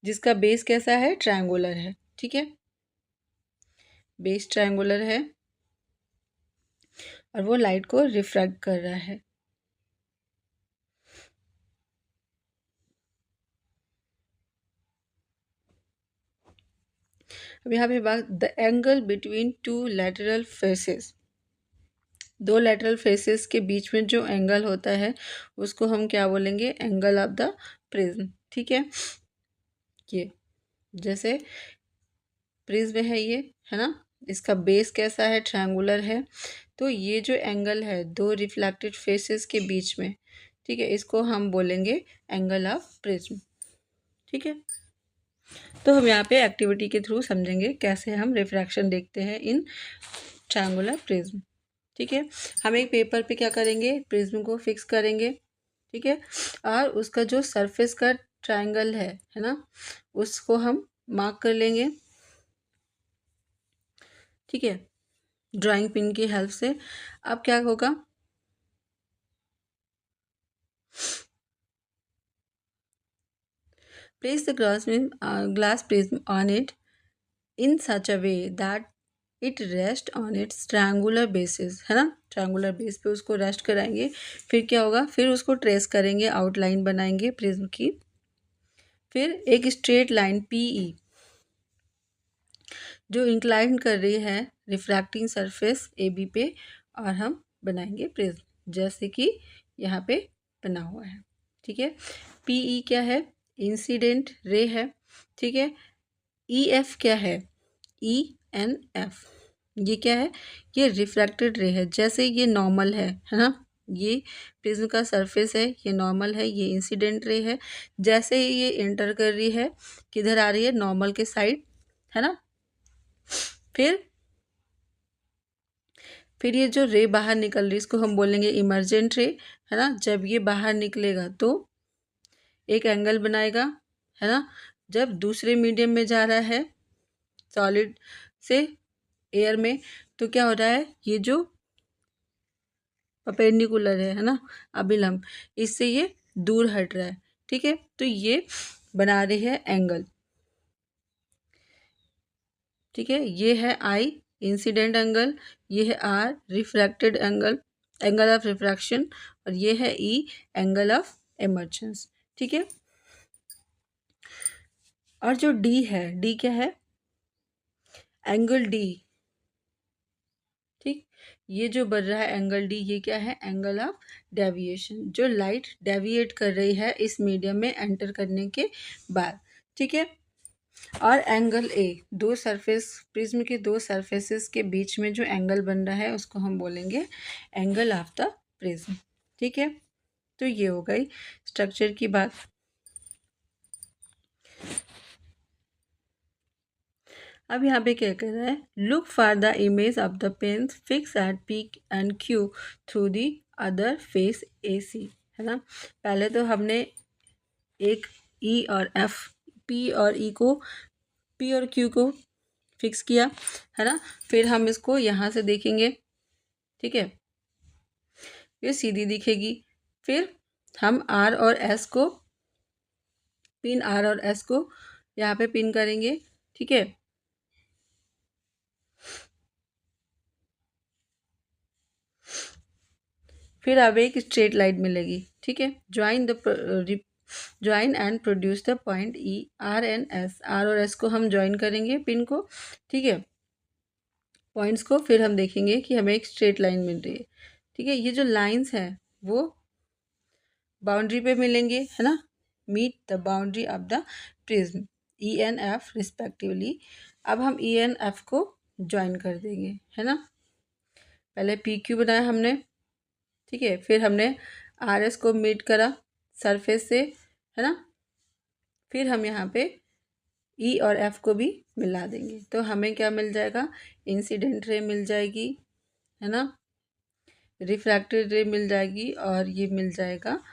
जिसका बेस कैसा है, ट्रायंगुलर है। ठीक है, बेस ट्रायंगुलर है और वो लाइट को रिफ्रैक्ट कर रहा है। अब यहाँ पे बात, the angle between two lateral faces, 2 lateral faces के बीच में जो एंगल होता है उसको हम क्या बोलेंगे, एंगल ऑफ द प्रिज्म। ठीक है, ये जैसे प्रिज्म है ये, है ना, इसका बेस कैसा है, ट्रायंगुलर है। तो ये जो एंगल है दो रिफ्लेक्टेड फेसेस के बीच में, ठीक है, इसको हम बोलेंगे एंगल ऑफ प्रिज्म। ठीक है, तो हम यहाँ पे एक्टिविटी के थ्रू समझेंगे कैसे हम रिफ्रैक्शन देखते हैं इन ट्रायंगुलर प्रिज्म। ठीक है, हम एक पेपर पे क्या करेंगे, प्रिज्म को फिक्स करेंगे। ठीक है, और उसका जो सरफेस का ट्रायंगल है ना, उसको हम मार्क कर लेंगे। ठीक है, ड्राइंग पिन की हेल्प से। अब क्या होगा, place the glass prism on it in such a way that it rest on it's triangular basis, है ना, ट्रायंगुलर बेस पे उसको रेस्ट कराएंगे। फिर क्या होगा, फिर उसको ट्रेस करेंगे, आउटलाइन बनाएंगे प्रिज्म की। फिर एक स्ट्रेट लाइन पीई जो इंक्लाइन कर रही है रिफ्रैक्टिंग सरफेस ए बी पे, और हम बनाएंगे प्रिज्म जैसे कि यहाँ पे बना हुआ है। ठीक है, पीई क्या है, इंसिडेंट रे है। ठीक है, ई एफ क्या है, ई एन एफ, ये क्या है, ये रिफ्रैक्टेड रे है। जैसे ये नॉर्मल है ना, ये प्रिज्म का सरफेस है, ये नॉर्मल है, ये इंसिडेंट रे है। जैसे ही ये इंटर कर रही है, किधर आ रही है, नॉर्मल के साइड, है ना। फिर ये जो रे बाहर निकल रही है, इसको हम बोलेंगे इमर्जेंट रे, है ना। जब ये बाहर निकलेगा तो एक एंगल बनाएगा, है ना। जब दूसरे मीडियम में जा रहा है सॉलिड से एयर में, तो क्या हो रहा है, ये जो परपेंडिकुलर है ना, अभिलंब, इससे ये दूर हट रहा है। ठीक है, तो ये बना रही है एंगल। ठीक है, ये है आई इंसिडेंट एंगल, ये है r refracted angle, angle of refraction, और ये है ई एंगल ऑफ इमर्जेंस। ठीक है, और जो डी है, डी क्या है, एंगल डी। ठीक, ये जो बन रहा है एंगल डी, ये क्या है, एंगल ऑफ डेविएशन, जो लाइट डेविएट कर रही है इस मीडियम में एंटर करने के बाद। ठीक है, और एंगल ए, दो सरफेस, प्रिज्म के दो सरफेसेस के बीच में जो एंगल बन रहा है उसको हम बोलेंगे एंगल ऑफ द प्रिज्म। ठीक है, तो ये हो गई स्ट्रक्चर की बात। अब यहाँ पे क्या कर रहा है, look for the image of the pins fix at P and Q through the other face A C, है ना। पहले तो हमने एक ई और एफ, पी और ई को, पी और क्यू को फिक्स किया, है ना। फिर हम इसको यहाँ से देखेंगे, ठीक है, ये सीधी दिखेगी। फिर हम आर और एस को, पिन आर और एस को यहाँ पे पिन करेंगे। ठीक है, फिर अब एक स्ट्रेट लाइन मिलेगी। ठीक है, join and produce the point E R and S, R और एस को हम ज्वाइन करेंगे पिन को। ठीक है, पॉइंट्स को, फिर हम देखेंगे कि हमें एक स्ट्रेट लाइन मिल रही है। ठीक है, ये जो लाइंस हैं वो बाउंड्री पे मिलेंगे, है ना, meet the boundary of the prism E N F respectively. अब हम ई एन एफ को ज्वाइन कर देंगे, है ना। पहले पी क्यू बनाया हमने, ठीक है, फिर हमने आर एस को मीट करा सरफेस से, है ना। फिर हम यहाँ पे ई और एफ को भी मिला देंगे, तो हमें क्या मिल जाएगा, इंसिडेंट रे मिल जाएगी, है ना, रिफ्रैक्टेड रे मिल जाएगी, और ये मिल जाएगा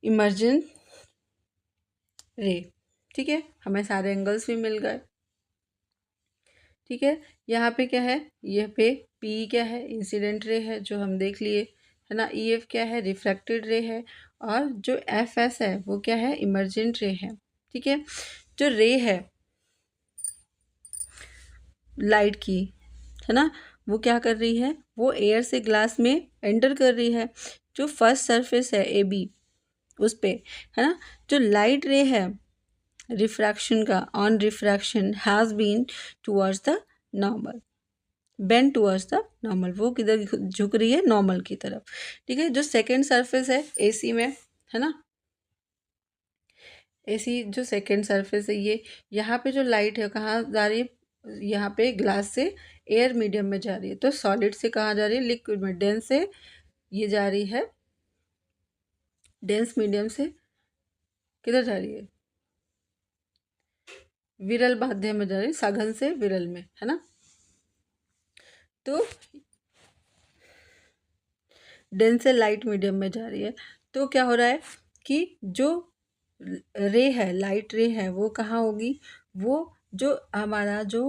इमर्जेंट रे। ठीक है, हमें सारे एंगल्स भी मिल गए। ठीक है, यहाँ पे क्या है, ये पे पी क्या है, इंसिडेंट रे है जो हम देख लिए, है ना। ई एफ क्या है, रिफ्रैक्टेड रे है, और जो एफ एस है वो क्या है, इमर्जेंट रे है। ठीक है, जो रे है लाइट की, है ना, वो क्या कर रही है, वो एयर से ग्लास में एंटर कर रही है। जो फर्स्ट सरफेस है ए बी, उस पे, है ना, जो लाइट रे है रिफ्रैक्शन का, on refraction has been towards the normal, bend towards the normal, वो किधर झुक रही है, नॉर्मल की तरफ। ठीक है, जो सेकेंड सरफेस है एसी में, है ना, एसी जो सेकेंड सरफेस है, ये यहाँ पे जो लाइट है कहाँ जा रही है, यहाँ पे ग्लास से एयर मीडियम में जा रही है, तो सॉलिड से कहाँ जा रही है, लिक्विड में। डेंस से ये जा रही है, डेंस मीडियम से किधर जा रही है, विरल माध्यम में जा रही है, सघन से विरल में, है ना। तो डेंस से लाइट मीडियम में जा रही है। तो क्या हो रहा है कि जो रे है, लाइट रे है, वो कहाँ होगी, वो जो हमारा जो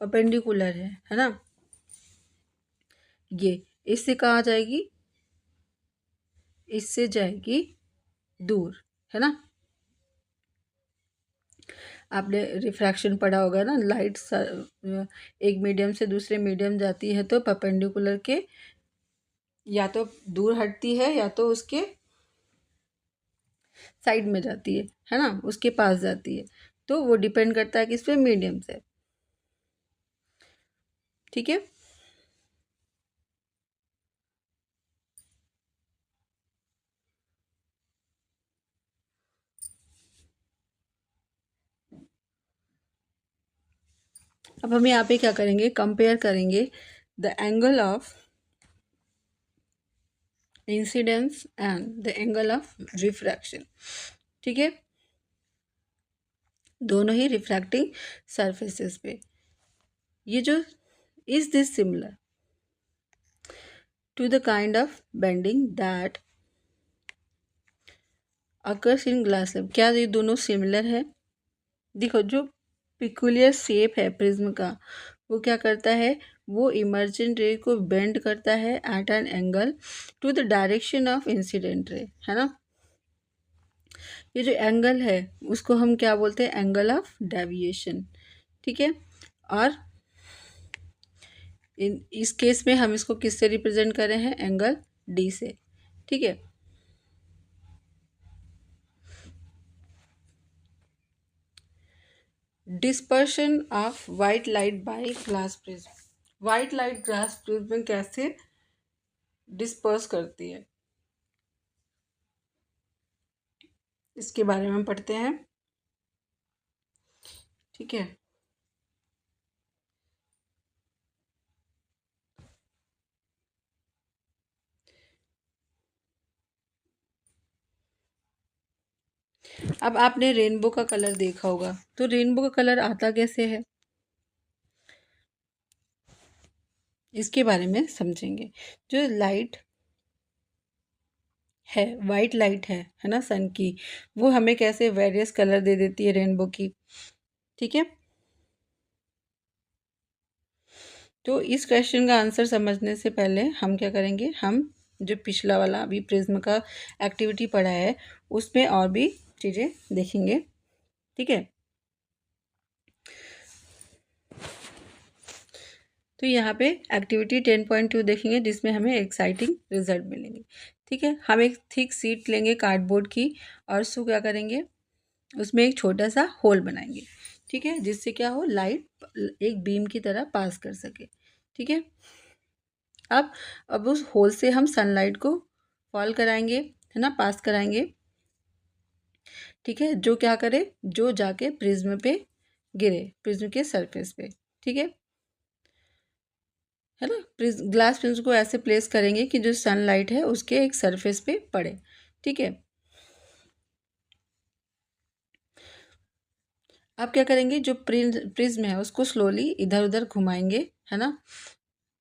परपेंडिकुलर है ना, ये इससे कहाँ जाएगी, इससे जाएगी दूर, है ना। आपने रिफ्रैक्शन पढ़ा होगा ना, लाइट एक मीडियम से दूसरे मीडियम जाती है तो परपेंडिकुलर के या तो दूर हटती है या तो उसके साइड में जाती है ना, उसके पास जाती है। तो वो डिपेंड करता है किस पे, मीडियम से। ठीक है। अब हम यहाँ पे क्या करेंगे, कंपेयर करेंगे the angle of incidence and the angle of refraction. ठीक है, दोनों ही रिफ्रैक्टिंग सरफेसेस पे। ये जो is this similar to the kind of bending that occurs in glass slab. क्या ये दोनों सिमिलर है? देखो, जो पिकुलियर शेप है प्रिज्म का, वो क्या करता है, वो इमर्जेंट रे को बेंड करता है at an angle to the direction of incident ray, है ना। ये जो एंगल है उसको हम क्या बोलते हैं, एंगल ऑफ डेविएशन। ठीक है। और इस केस में हम इसको किससे रिप्रेजेंट कर रहे हैं, एंगल डी से। ठीक है। Dispersion of white light by glass prism. White light glass prism कैसे डिस्पर्स करती है, इसके बारे में पढ़ते हैं। ठीक है। अब आपने रेनबो का कलर देखा होगा, तो रेनबो का कलर आता कैसे है, इसके बारे में समझेंगे। जो लाइट है, वाइट लाइट है ना, सन की, वो हमें कैसे वेरियस कलर दे देती है रेनबो की। ठीक है। तो इस क्वेश्चन का आंसर समझने से पहले हम क्या करेंगे, हम जो पिछला वाला अभी प्रिज्म का एक्टिविटी पढ़ा है उसमें और भी चीज़ें देखेंगे। ठीक है। तो यहाँ पे एक्टिविटी 10.2 देखेंगे जिसमें हमें एक्साइटिंग रिजल्ट मिलेंगे। ठीक है। हम एक थिक शीट लेंगे कार्डबोर्ड की और उसको क्या करेंगे, उसमें एक छोटा सा होल बनाएंगे। ठीक है, जिससे क्या हो, लाइट एक बीम की तरह पास कर सके। ठीक है। अब उस होल से हम सनलाइट को फॉल कराएंगे, है ना, पास कराएंगे। ठीक है, जो क्या करे, जो जाके प्रिज्म पे गिरे, प्रिज्म के सरफेस पे। ठीक है ना। ग्लास प्रिज्म को ऐसे प्लेस करेंगे कि जो सनलाइट है उसके एक सरफेस पे पड़े। ठीक है। अब क्या करेंगे, जो प्रिज्म है उसको स्लोली इधर उधर घुमाएंगे, है ना।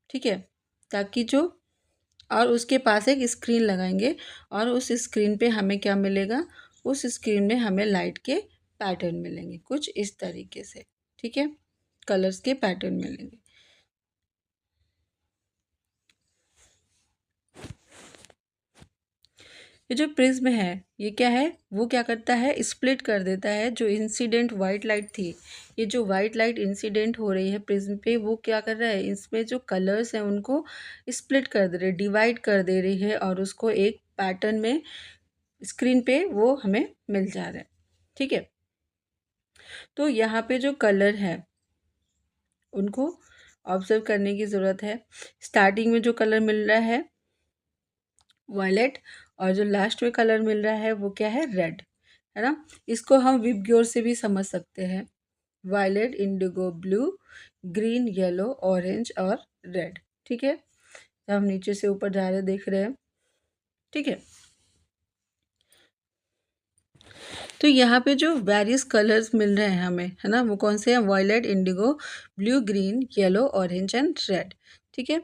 ठीक है, ताकि जो, और उसके पास एक स्क्रीन लगाएंगे और उस स्क्रीन पे हमें क्या मिलेगा, उस स्क्रीन में हमें लाइट के पैटर्न मिलेंगे कुछ इस तरीके से। ठीक है, कलर्स के पैटर्न मिलेंगे। ये जो प्रिज्म है, ये क्या है, वो क्या करता है, स्प्लिट कर देता है जो इंसिडेंट वाइट लाइट थी। ये जो वाइट लाइट इंसिडेंट हो रही है प्रिज्म पे, वो क्या कर रहा है, इसमें जो कलर्स हैं उनको स्प्लिट कर दे रही है, डिवाइड कर दे रही है, और उसको एक पैटर्न में स्क्रीन पे वो हमें मिल जा रहा है। ठीक है। तो यहाँ पे जो कलर है उनको ऑब्जर्व करने की ज़रूरत है। स्टार्टिंग में जो कलर मिल रहा है वायलेट, और जो लास्ट में कलर मिल रहा है वो क्या है, रेड, है ना। इसको हम विबग्योर से भी समझ सकते हैं। Violet, indigo, blue, green, yellow, orange और रेड। ठीक है, तो हम नीचे से ऊपर जा रहे देख रहे हैं। ठीक है, तो यहाँ पे जो वेरियस कलर्स मिल रहे हैं हमें, है ना, वो कौन से हैं? Violet, indigo, blue, green, yellow, orange and red. ठीक है,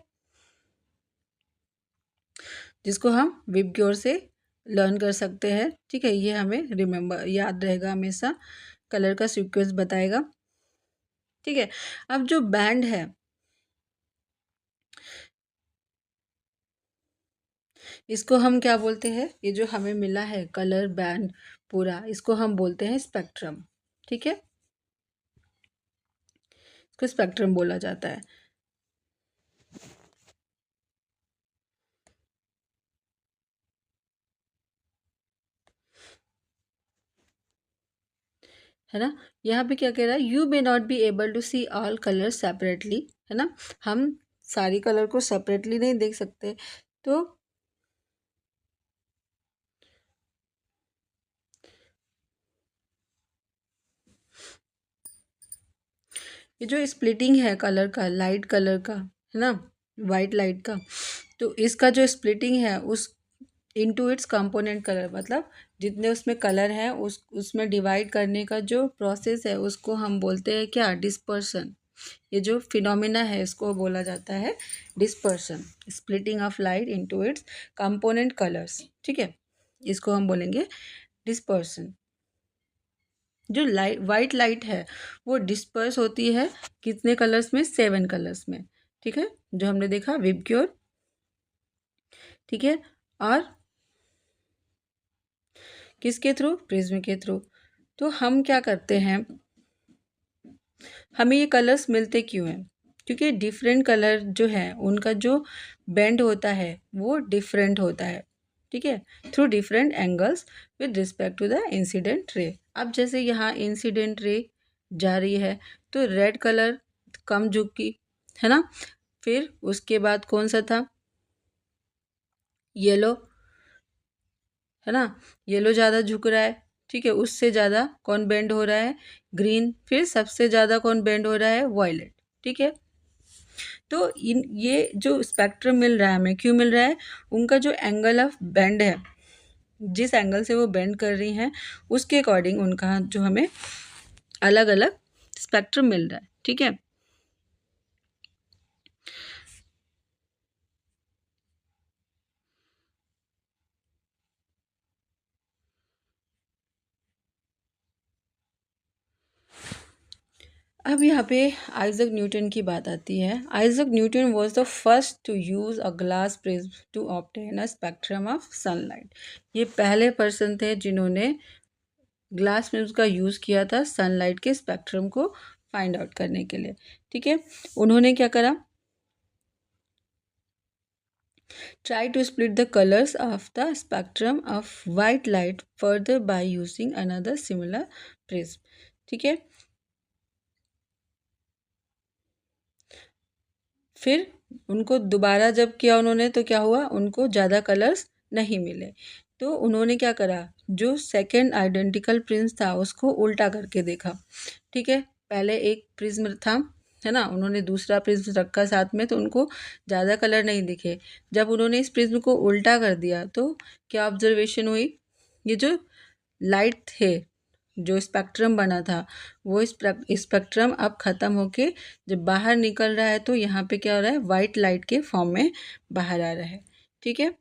जिसको हम विबग्योर से लर्न कर सकते हैं। ठीक है, ये हमें रिमेम्बर याद रहेगा हमेशा, कलर का सीक्वेंस बताएगा। ठीक है, अब जो बैंड है, इसको हम क्या बोलते हैं? ये जो हमें मिला है कलर बैंड पूरा, इसको हम बोलते हैं स्पेक्ट्रम। ठीक है, इसको स्पेक्ट्रम बोला जाता है ना। यहाँ पे क्या कह रहा है? You may not be able to see all colour separately, है ना, हम सारी कलर को सेपरेटली नहीं देख सकते। तो ये जो स्प्लिटिंग है कलर का, लाइट कलर का, है ना, वाइट लाइट का, तो इसका जो स्प्लिटिंग है उस इनटू इट्स कंपोनेंट कलर, मतलब जितने उसमें कलर हैं उसमें डिवाइड करने का जो प्रोसेस है उसको हम बोलते हैं क्या? डिस्पर्सन। ये जो फिनोमिना है इसको बोला जाता है dispersion, splitting of light into its component colours. ठीक है, इसको हम बोलेंगे डिस्पर्सन। जो लाइट, वाइट लाइट है, वो डिस्पर्स होती है कितने कलर्स में? 7 कलर्स में। ठीक है, जो हमने देखा विबग्योर। ठीक है, और किसके थ्रू? प्रिज्म के थ्रू। तो हम क्या करते हैं, हमें ये कलर्स मिलते क्यों हैं? क्योंकि डिफरेंट कलर जो है उनका जो बेंड होता है वो डिफरेंट होता है। ठीक है, through different angles with respect to the incident ray. अब जैसे यहाँ इंसिडेंट रे जा रही है तो रेड कलर कम झुकी, है ना, फिर उसके बाद कौन सा था? येलो, है ना, येलो ज़्यादा झुक रहा है। ठीक है, उससे ज़्यादा कौन बेंड हो रहा है? ग्रीन, फिर सबसे ज़्यादा कौन बेंड हो रहा है? वायलेट। ठीक है, तो इन ये जो स्पेक्ट्रम मिल रहा है हमें, क्यों मिल रहा है? उनका जो एंगल ऑफ बेंड है, जिस एंगल से वो बेंड कर रही हैं उसके अकॉर्डिंग उनका जो हमें अलग अलग स्पेक्ट्रम मिल रहा है। ठीक है, अब यहाँ पे आइजक न्यूटन की बात आती है। Isaac Newton was the first to use a glass prism to obtain a spectrum of sunlight. ये पहले पर्सन थे जिन्होंने ग्लास प्रिज्म का यूज़ किया था सनलाइट के स्पेक्ट्रम को फाइंड आउट करने के लिए। ठीक है, उन्होंने क्या करा? Try to split the colors of the spectrum of white light further by using another similar prism। ठीक है, फिर उनको दोबारा जब किया उन्होंने तो क्या हुआ? उनको ज़्यादा कलर्स नहीं मिले। तो उन्होंने क्या करा? जो सेकंड आइडेंटिकल प्रिज्म था उसको उल्टा करके देखा। ठीक है, पहले एक प्रिज्म था, है ना, उन्होंने दूसरा प्रिज्म रखा साथ में तो उनको ज़्यादा कलर नहीं दिखे। जब उन्होंने इस प्रिज्म को उल्टा कर दिया तो क्या ऑब्जर्वेशन हुई? ये जो लाइट थे, जो स्पेक्ट्रम बना था, वो स्पेक्ट्रम अब ख़त्म होके जब बाहर निकल रहा है तो यहाँ पे क्या हो रहा है? वाइट लाइट के फॉर्म में बाहर आ रहा है। ठीक है,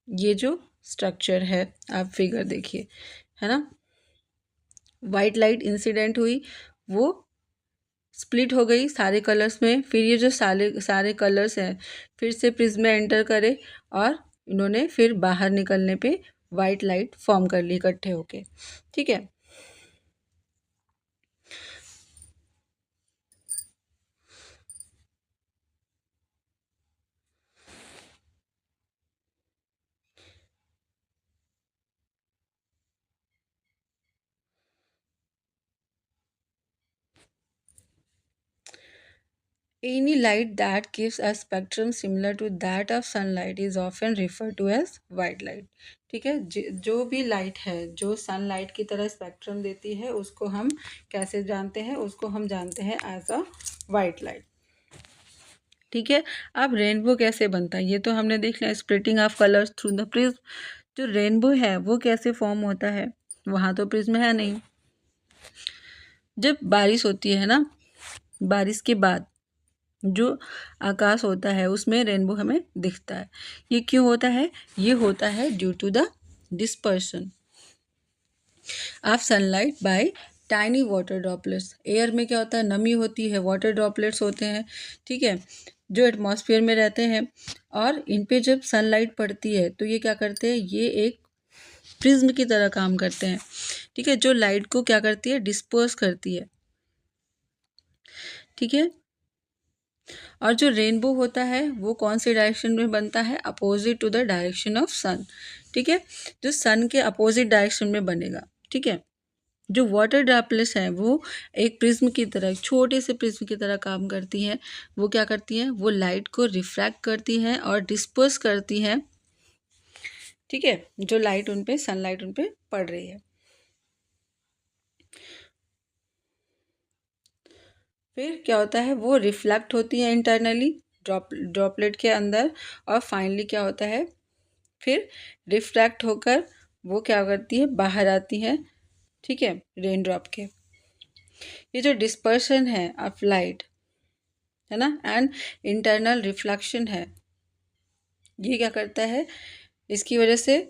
ये जो स्ट्रक्चर है आप फिगर देखिए, है ना, वाइट लाइट इंसिडेंट हुई, वो स्प्लिट हो गई सारे कलर्स में, फिर ये जो सारे सारे कलर्स हैं फिर से प्रिज्म में एंटर करे और इन्होंने फिर बाहर निकलने पे वाइट लाइट फॉर्म कर ली इकट्ठे होके। ठीक है, Any light that gives a spectrum similar to that of sunlight is often referred to as white light. ठीक है, जो भी लाइट है जो सनलाइट की तरह स्पेक्ट्रम देती है उसको हम कैसे जानते हैं, उसको हम जानते हैं एज अ वाइट लाइट। ठीक है, अब रेनबो कैसे बनता है ये तो हमने देख लिया, splitting of colours through the prism. जो रेनबो है वो कैसे फॉर्म होता है, वहाँ तो प्रिज्म है नहीं। जब बारिश होती है ना, बारिश के बाद जो आकाश होता है उसमें रेनबो हमें दिखता है। ये क्यों होता है, ये होता है due to the dispersion of sunlight by tiny water droplets. Air में क्या होता है, नमी होती है, वाटर ड्रॉपलेट्स होते हैं, ठीक है, जो एटमॉस्फेयर में रहते हैं, और इन पे जब सनलाइट पड़ती है तो ये क्या करते हैं, ये एक प्रिज्म की तरह काम करते हैं। ठीक है, जो लाइट को क्या करती है, डिस्पर्स करती है। ठीक है, और जो रेनबो होता है वो कौन से डायरेक्शन में बनता है, opposite to the direction of sun. ठीक है, जो सन के अपोजिट डायरेक्शन में बनेगा। ठीक है, जो वाटर ड्रॉपलेट्स हैं वो एक प्रिज्म की तरह, छोटे से प्रिज्म की तरह काम करती हैं। वो क्या करती हैं, वो लाइट को रिफ्रैक्ट करती हैं और डिस्पर्स करती हैं। ठीक है, जो लाइट उन पे, सनलाइट उन पे पड़ रही है। फिर क्या होता है, वो रिफ्लेक्ट होती है इंटरनली ड्रॉपलेट के अंदर, और फाइनली क्या होता है, फिर रिफ्रैक्ट होकर वो क्या करती है, बाहर आती है। ठीक है, रेन ड्रॉप के। ये जो डिस्पर्शन है ऑफ लाइट है ना, एंड इंटरनल रिफ्लेक्शन है, ये क्या करता है, इसकी वजह से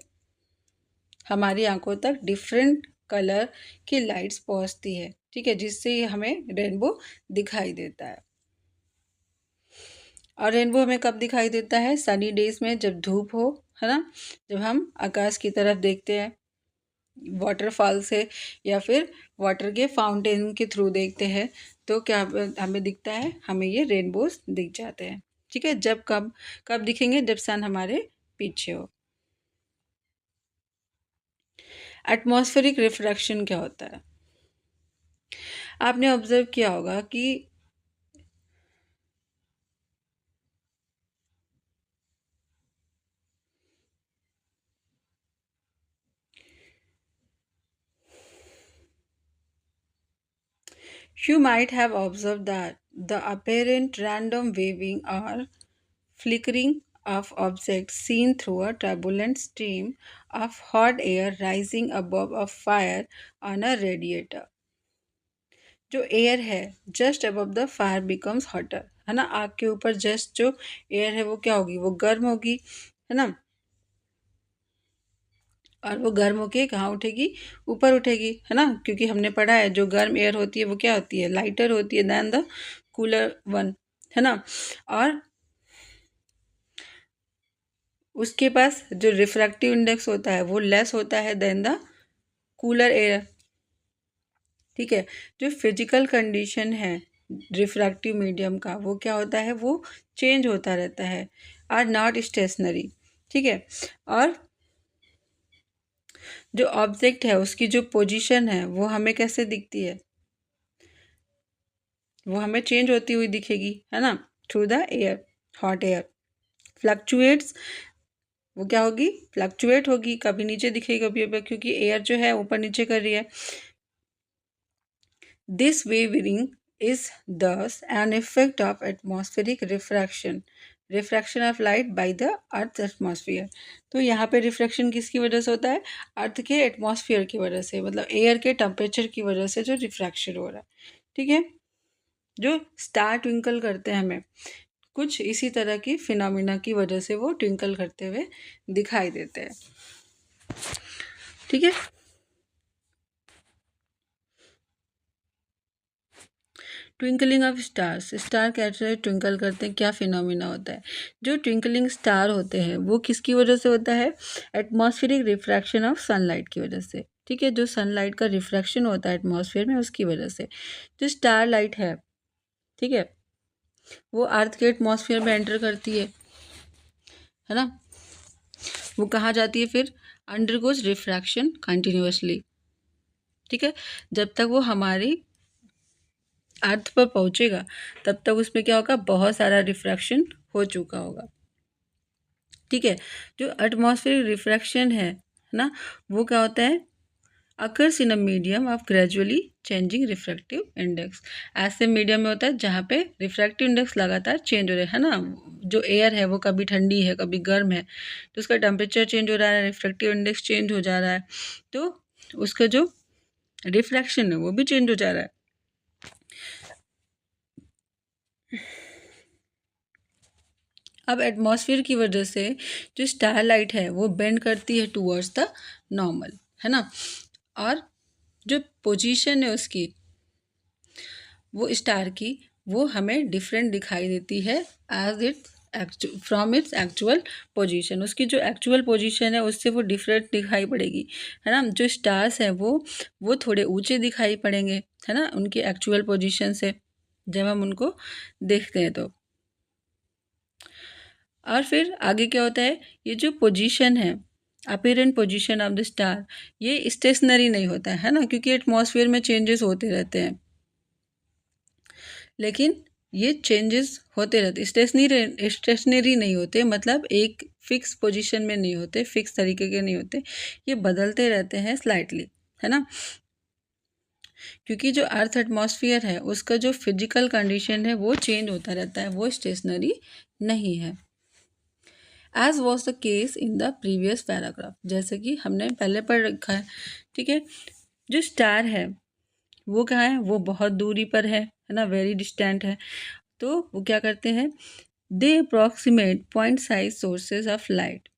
हमारी आंखों तक डिफरेंट कलर की लाइट्स पहुंचती है। ठीक है, जिससे हमें रेनबो दिखाई देता है। और रेनबो हमें कब दिखाई देता है, सनी डेज में, जब धूप हो, है ना, जब हम आकाश की तरफ देखते हैं वाटरफॉल से, या फिर वाटर के फाउंटेन के थ्रू देखते हैं, तो क्या हमें दिखता है, हमें ये रेनबोज दिख जाते हैं। ठीक है, जब कब कब दिखेंगे, जब सन हमारे पीछे हो। एटमॉस्फेरिक रिफ्रैक्शन क्या होता है, आपने ऑब्जर्व किया होगा कि you might have observed that the apparent random waving or flickering of objects seen through a turbulent stream of hot air rising above a fire on a radiator। जो air है just above the fire becomes hotter, है ना, आग के ऊपर just जो air है वो क्या होगी, वो गर्म होगी, है ना, और वो गर्म होके कहाँ उठेगी, ऊपर उठेगी, है ना, क्योंकि हमने पढ़ा है जो गर्म एयर होती है वो क्या होती है, लाइटर होती है दैन द कूलर वन, है ना, और उसके पास जो रिफ्रैक्टिव इंडेक्स होता है वो लेस होता है देन द कूलर एयर। ठीक है, जो फिजिकल कंडीशन है रिफ्रैक्टिव मीडियम का, वो क्या होता है, वो चेंज होता रहता है, आर नॉट स्टेशनरी। ठीक है, और जो ऑब्जेक्ट है उसकी जो पोजीशन है वो हमें कैसे दिखती है, वो हमें चेंज होती हुई दिखेगी, है ना, through the air, hot air fluctuates. वो क्या होगी, फ्लक्चुएट होगी, कभी नीचे दिखेगी कभी ऊपर, क्योंकि एयर जो है ऊपर नीचे कर रही है। दिस वेवरिंग इज दस an effect of atmospheric refraction, refraction of light by the earth atmosphere. तो यहाँ पे रिफ्रैक्शन किसकी वजह से होता है, अर्थ के एटमॉस्फेयर की वजह से, मतलब एयर के टेम्परेचर की वजह से जो रिफ्रैक्शन हो रहा है। ठीक है, जो स्टार ट्विंकल करते हैं हमें, कुछ इसी तरह की फिनोमिना की वजह से वो ट्विंकल करते हुए दिखाई देते हैं। ठीक है, ट्विंकलिंग ऑफ स्टार्स, स्टार कैसे ट्विंकल करते हैं, क्या फिनोमिना होता है। जो ट्विंकलिंग स्टार होते हैं वो किसकी वजह से होता है, एटमॉस्फेरिक रिफ्रैक्शन ऑफ सनलाइट की वजह से। ठीक है, जो सनलाइट का रिफ्रैक्शन होता है एटमॉस्फेयर में उसकी वजह से। जो स्टार लाइट है, ठीक है, वो अर्थ के एटमॉस्फेयर में एंटर करती है ना, वो कहाँ जाती है, फिर अंडरगोज रिफ्रैक्शन कंटिन्यूअसली। ठीक है, जब तक वो हमारी अर्थ पर पहुंचेगा तब तक उसमें क्या होगा, बहुत सारा रिफ्रैक्शन हो चुका होगा। ठीक है, जो एटमॉस्फेरिक रिफ्रैक्शन है ना, वो क्या होता है, occurs in a medium of gradually changing refractive index. ऐसे मीडियम में होता है जहाँ पे रिफ्रैक्टिव इंडेक्स लगातार चेंज हो रहा है ना, जो एयर है वो कभी ठंडी है कभी गर्म है, तो उसका टेम्परेचर चेंज हो रहा है, रिफ्रैक्टिव इंडेक्स चेंज हो जा रहा है, तो उसका जो रिफ्रैक्शन है वो भी चेंज हो जा रहा है। अब एटमॉस्फेयर की वजह से जो स्टारलाइट है वो बेंड करती है टूवर्ड्स द नॉर्मल, है ना, और जो पोजीशन है उसकी, वो स्टार की, वो हमें डिफरेंट दिखाई देती है as it's from its actual position. उसकी जो एक्चुअल पोजीशन है उससे वो डिफरेंट दिखाई पड़ेगी, है ना। जो स्टार्स हैं वो थोड़े ऊंचे दिखाई पड़ेंगे, है ना, उनकी एक्चुअल पोजीशन से जब हम उनको देखते हैं तो। और फिर आगे क्या होता है, ये जो पोजीशन है, apparent position of the star, ये स्टेशनरी नहीं होता है ना, क्योंकि एटमॉस्फेयर में चेंजेस होते रहते हैं, लेकिन ये चेंजेस होते रहते, स्टेशनरी नहीं होते, मतलब एक फिक्स पोजीशन में नहीं होते, फिक्स तरीके के नहीं होते, ये बदलते रहते हैं स्लाइटली, है ना, क्योंकि जो अर्थ एटमॉस्फेयर है उसका जो फिजिकल कंडीशन है वो चेंज होता रहता है, वो स्टेशनरी नहीं है। As was the case in the previous paragraph, जैसे कि हमने पहले पढ़ रखा है। ठीक है, जो स्टार है वो क्या है, वो बहुत दूरी पर है ना, वेरी डिस्टेंट है, तो वो क्या करते हैं, they approximate point size sources of light.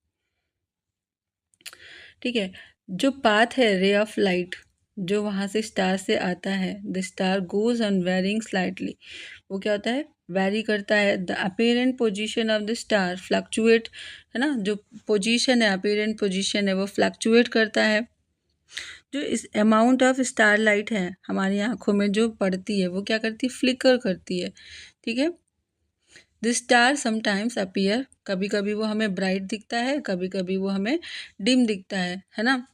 ठीक है, जो पाथ है रे ऑफ लाइट जो वहाँ से स्टार से आता है, the star goes on varying slightly, वो क्या होता है, वेरी करता है। The apparent position of the star fluctuate, है ना, जो पोजीशन है, अपेरेंट पोजीशन है, वो फ्लक्चुएट करता है। जो इस अमाउंट ऑफ स्टार लाइट है हमारी आंखों में जो पड़ती है वो क्या करती है, फ्लिकर करती है। ठीक है, द स्टार समटाइम्स अपीयर, कभी कभी वो हमें ब्राइट दिखता है, कभी कभी वो हमें डिम दिखता है ना,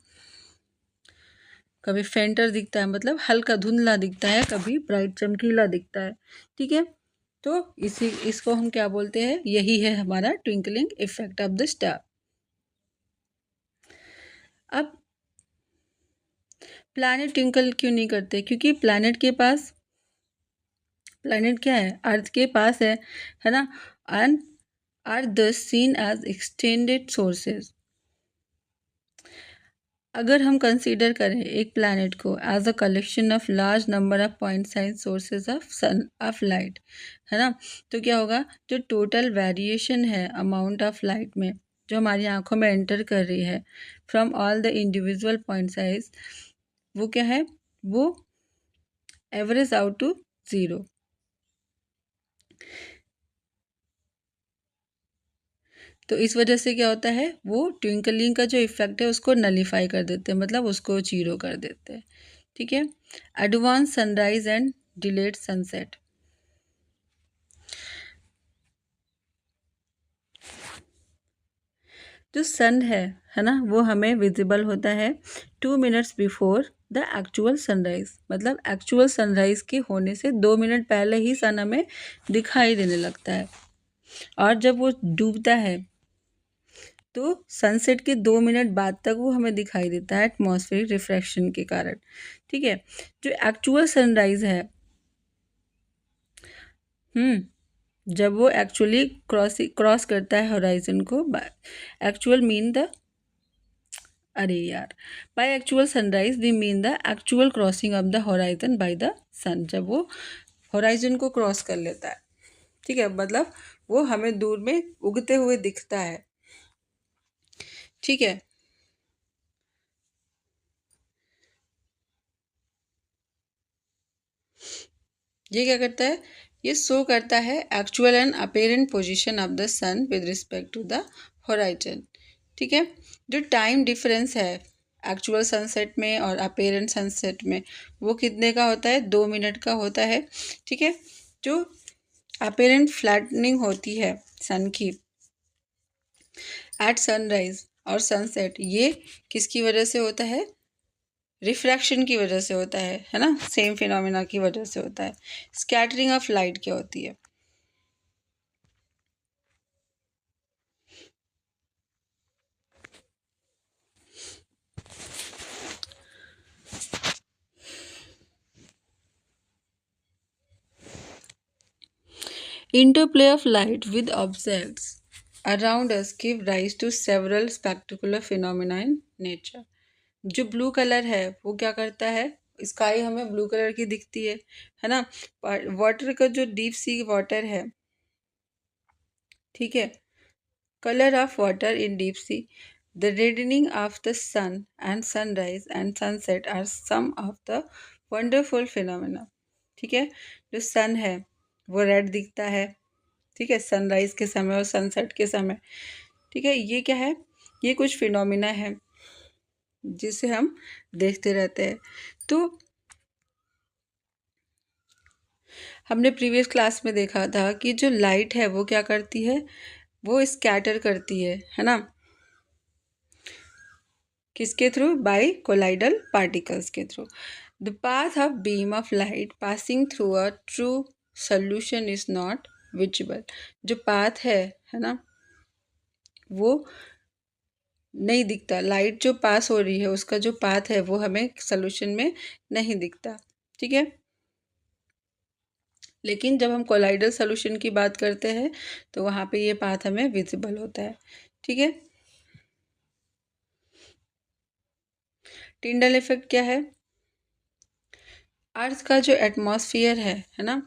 कभी फेंटर दिखता है, मतलब हल्का धुंधला दिखता है, कभी ब्राइट चमकीला दिखता है। ठीक है, तो इसको हम क्या बोलते हैं, यही है हमारा twinkling effect of the star. अब प्लैनेट ट्विंकल क्यों नहीं करते, क्योंकि प्लैनेट क्या है, अर्थ के पास है ना, and are thus seen as extended sources। अगर हम कंसीडर करें एक प्लैनेट को as a collection of large number of point size sources of sun of light, है ना, तो क्या होगा, जो टोटल वेरिएशन है अमाउंट ऑफ लाइट में जो हमारी आंखों में एंटर कर रही है from all the individual point size, वो क्या है, वो एवरेज आउट टू ज़ीरो। तो इस वजह से क्या होता है, वो ट्विंकलिंग का जो इफेक्ट है उसको नलीफाई कर देते हैं, मतलब उसको जीरो कर देते हैं। ठीक है, advance sunrise and delayed sunset. जो सन है ना, वो हमें विजिबल होता है 2 minutes before the actual sunrise, मतलब एक्चुअल सनराइज के होने से 2 मिनट पहले ही सन हमें दिखाई देने लगता है, और जब वो डूबता है तो सनसेट के 2 मिनट बाद तक वो हमें दिखाई देता है एटमॉस्फेरिक रिफ्रैक्शन के कारण। ठीक है, जो एक्चुअल सनराइज है, जब वो एक्चुअली क्रॉस करता है होराइजन को, एक्चुअल मीन द, अरे यार, by actual sunrise we mean the actual crossing of the horizon by the sun, जब वो होराइजन को क्रॉस कर लेता है। ठीक है, मतलब वो हमें दूर में उगते हुए दिखता है। ठीक है, ये क्या करता है, ये शो करता है actual and apparent position of the sun with respect to the horizon. ठीक है, जो टाइम डिफरेंस है एक्चुअल सनसेट में और अपेरेंट सनसेट में, वो कितने का होता है, 2 मिनट का होता है। ठीक है, जो अपेरेंट फ्लैटनिंग होती है सन की एट सनराइज और सनसेट, ये किसकी वजह से होता है, रिफ्रैक्शन की वजह से होता है ना, सेम फिनोमिना की वजह से होता है। स्कैटरिंग ऑफ लाइट क्या होती है? Interplay of light with objects around us give rise to several spectacular phenomena in nature. जो ब्लू कलर है वो क्या करता है, स्काई हमें ब्लू कलर की दिखती है ना। वाटर का जो डीप सी वाटर है, ठीक है, colour of water in deep sea, the reddening of the sun and sunrise and sunset are some of the wonderful phenomena. ठीक है, जो सन है वो रेड दिखता है, ठीक है, सनराइज के समय और सनसेट के समय। ठीक है, ये क्या है, ये कुछ फिनोमिना है जिसे हम देखते रहते हैं। तो हमने प्रीवियस क्लास में देखा था कि जो लाइट है वो क्या करती है, वो स्कैटर करती है ना, किसके थ्रू? बाय कोलाइडल पार्टिकल्स के through. The path of beam of light passing through a true solution is not visible. जो पाथ है ना, वो नहीं दिखता। लाइट जो पास हो रही है उसका जो पाथ है वो हमें सोल्यूशन में नहीं दिखता। ठीक है, लेकिन जब हम कोलाइडल सोल्यूशन की बात करते हैं तो वहाँ पे ये पाथ हमें विजिबल होता है। ठीक है, टिंडल इफेक्ट क्या है? अर्थ का जो एटमॉस्फेयर है ना,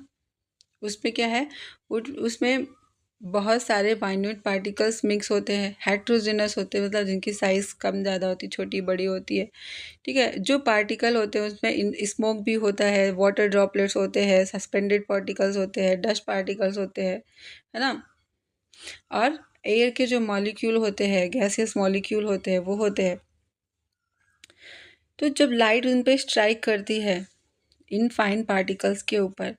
उसमें क्या है, उसमें बहुत सारे माइन्यूट पार्टिकल्स मिक्स होते हैं, हेट्रोजिनस होते हैं, मतलब जिनकी साइज़ कम ज़्यादा होती है, छोटी बड़ी होती है। ठीक है, जो पार्टिकल होते हैं उसमें स्मोक भी होता है, वाटर ड्रॉपलेट्स होते हैं, सस्पेंडेड पार्टिकल्स होते हैं, डस्ट पार्टिकल्स होते हैं, है ना, और एयर के जो मॉलिक्यूल होते हैं, गैसियस मॉलिक्यूल होते हैं, वो होते हैं। तो जब लाइट उन पे स्ट्राइक करती है इन फाइन पार्टिकल्स के ऊपर,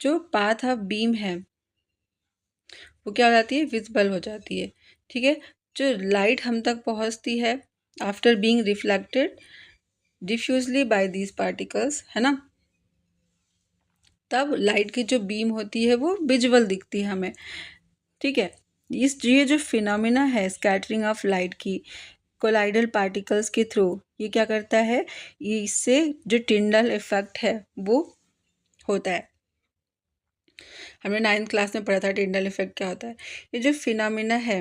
जो पाथ ऑफ बीम है वो क्या हो जाती है, विजिबल हो जाती है। ठीक है, जो लाइट हम तक पहुंचती है after being reflected diffusely by these particles, है ना, तब लाइट की जो बीम होती है वो विजुअल दिखती है हमें। ठीक है, ये जो फिनोमिना है स्कैटरिंग ऑफ लाइट की कोलाइडल पार्टिकल्स के थ्रू, ये क्या करता है, इससे जो टिंडल इफेक्ट है वो होता है। हमने 9th क्लास में पढ़ा था टिंडल इफेक्ट क्या होता है। ये जो फिनोमिना है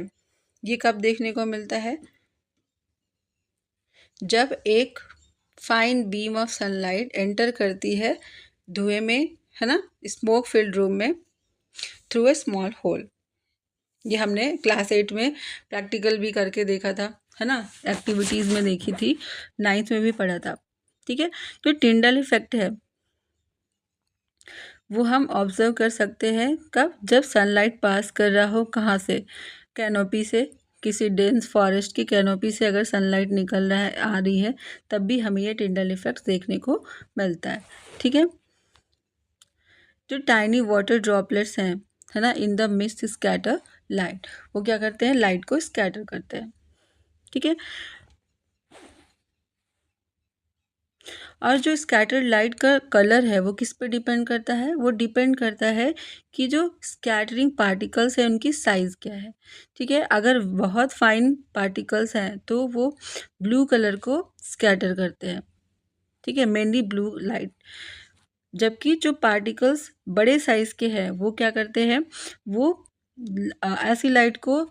ये कब देखने को मिलता है, जब एक fine beam of sunlight enter करती है धुएं में, है ना, स्मोक फिल्ड रूम में थ्रू ए स्मॉल होल। ये हमने क्लास 8 में प्रैक्टिकल भी करके देखा था, है ना, एक्टिविटीज़ में देखी थी, 9th में भी पढ़ा था। ठीक है, तो टिंडल इफेक्ट है वो हम ऑब्जर्व कर सकते हैं कब, जब सनलाइट पास कर रहा हो, कहाँ से, कैनोपी से, किसी डेंस फॉरेस्ट की कैनोपी से अगर सनलाइट निकल रहा है, आ रही है, तब भी हमें ये टिंडल इफेक्ट देखने को मिलता है। ठीक है, जो टाइनी वाटर ड्रॉपलेट्स हैं, है ना, in the mist scatter light, वो क्या करते हैं, लाइट को स्कैटर करते हैं। ठीक है, और जो स्कैटर्ड लाइट का कलर है वो किस पे डिपेंड करता है, वो डिपेंड करता है कि जो स्कैटरिंग पार्टिकल्स है उनकी साइज़ क्या है। ठीक है, अगर बहुत फाइन पार्टिकल्स हैं तो वो ब्लू कलर को स्कैटर करते हैं। ठीक है, मेनली ब्लू लाइट। जबकि जो पार्टिकल्स बड़े साइज़ के हैं वो क्या करते हैं, वो ऐसी लाइट को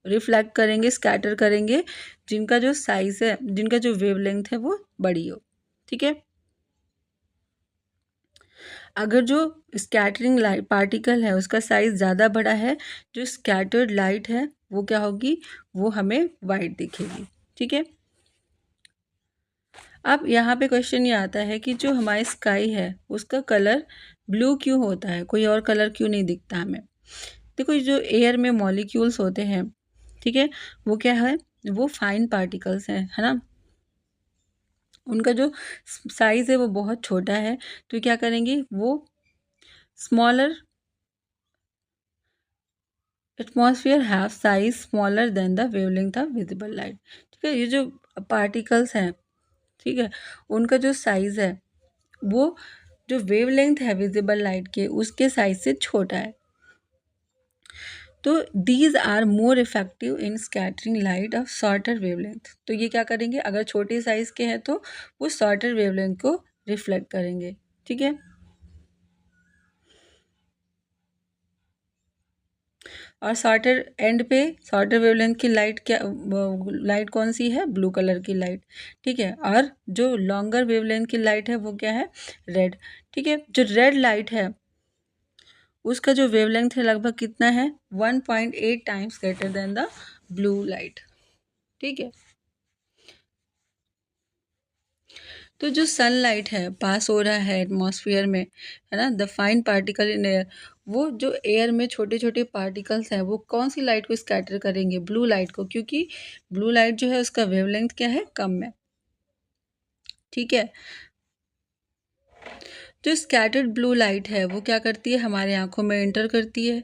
रिफ्लेक्ट करेंगे, स्कैटर करेंगे जिनका जो साइज़ है, जिनका जो वेवलेंथ है वो बड़ी हो। ठीक है, अगर जो स्कैटरिंग लाइट पार्टिकल है उसका साइज़ ज़्यादा बड़ा है, जो स्कैटर्ड लाइट है वो क्या होगी, वो हमें वाइट दिखेगी। ठीक है, अब यहाँ पे क्वेश्चन ये आता है कि जो हमारी स्काई है उसका कलर ब्लू क्यों होता है, कोई और कलर क्यों नहीं दिखता हमें? देखो, जो एयर में मॉलिक्यूल्स होते हैं, ठीक है, वो क्या है, वो फाइन पार्टिकल्स हैं, है ना, उनका जो साइज़ है वो बहुत छोटा है, तो क्या करेंगे, वो smaller atmosphere have size smaller than the wavelength of visible light. ठीक है, ये जो पार्टिकल्स हैं, ठीक है, उनका जो साइज़ है वो जो वेवलेंथ है विजिबल लाइट के उसके साइज से छोटा है। तो these are more effective in scattering light of shorter wavelength. तो ये क्या करेंगे, अगर छोटे साइज के हैं तो वो शॉर्टर वेवलेंथ को रिफ्लेक्ट करेंगे। ठीक है, और शॉर्टर एंड पे शॉर्टर वेवलेंथ की लाइट क्या, लाइट कौन सी है, ब्लू कलर की लाइट। ठीक है, और जो लॉन्गर वेवलेंथ की लाइट है वो क्या है, रेड। ठीक है, जो रेड लाइट है उसका जो वेवलेंथ है लगभग कितना है, 1.8 times greater than the blue light. ठीक है, तो जो सनलाइट है पास हो रहा है एटमॉस्फेयर में, है ना, the fine particle in air, वो जो एयर में छोटे छोटे पार्टिकल्स हैं वो कौन सी लाइट को स्कैटर करेंगे, ब्लू लाइट को, क्योंकि ब्लू लाइट जो है उसका वेवलेंथ क्या है, कम है। ठीक है, जो स्कैटर्ड ब्लू लाइट है वो क्या करती है, हमारे आंखों में एंटर करती है।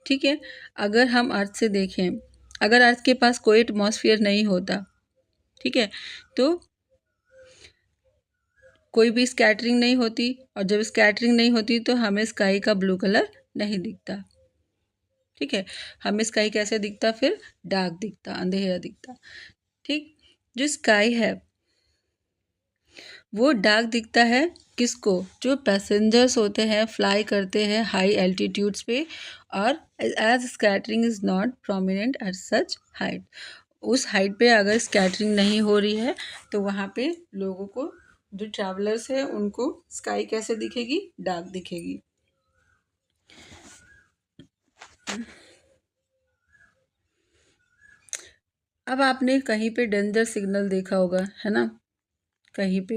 ठीक है, अगर हम अर्थ से देखें, अगर अर्थ के पास कोई एटमॉस्फेयर नहीं होता, ठीक है, तो कोई भी स्कैटरिंग नहीं होती, और जब स्कैटरिंग नहीं होती तो हमें स्काई का ब्लू कलर नहीं दिखता। ठीक है, हमें स्काई कैसे दिखता, फिर डार्क दिखता, अंधेरा दिखता। ठीक, जो स्काई है वो डार्क दिखता है किसको, जो पैसेंजर्स होते हैं, फ्लाई करते हैं हाई एल्टीट्यूड्स पे, और as scattering is not prominent at such height, उस हाइट पे अगर स्कैटरिंग नहीं हो रही है तो वहाँ पे लोगों को, जो ट्रैवलर्स है उनको स्काई कैसे दिखेगी, डार्क दिखेगी। अब आपने कहीं पे डेंजर सिग्नल देखा होगा, है ना, कहीं पे,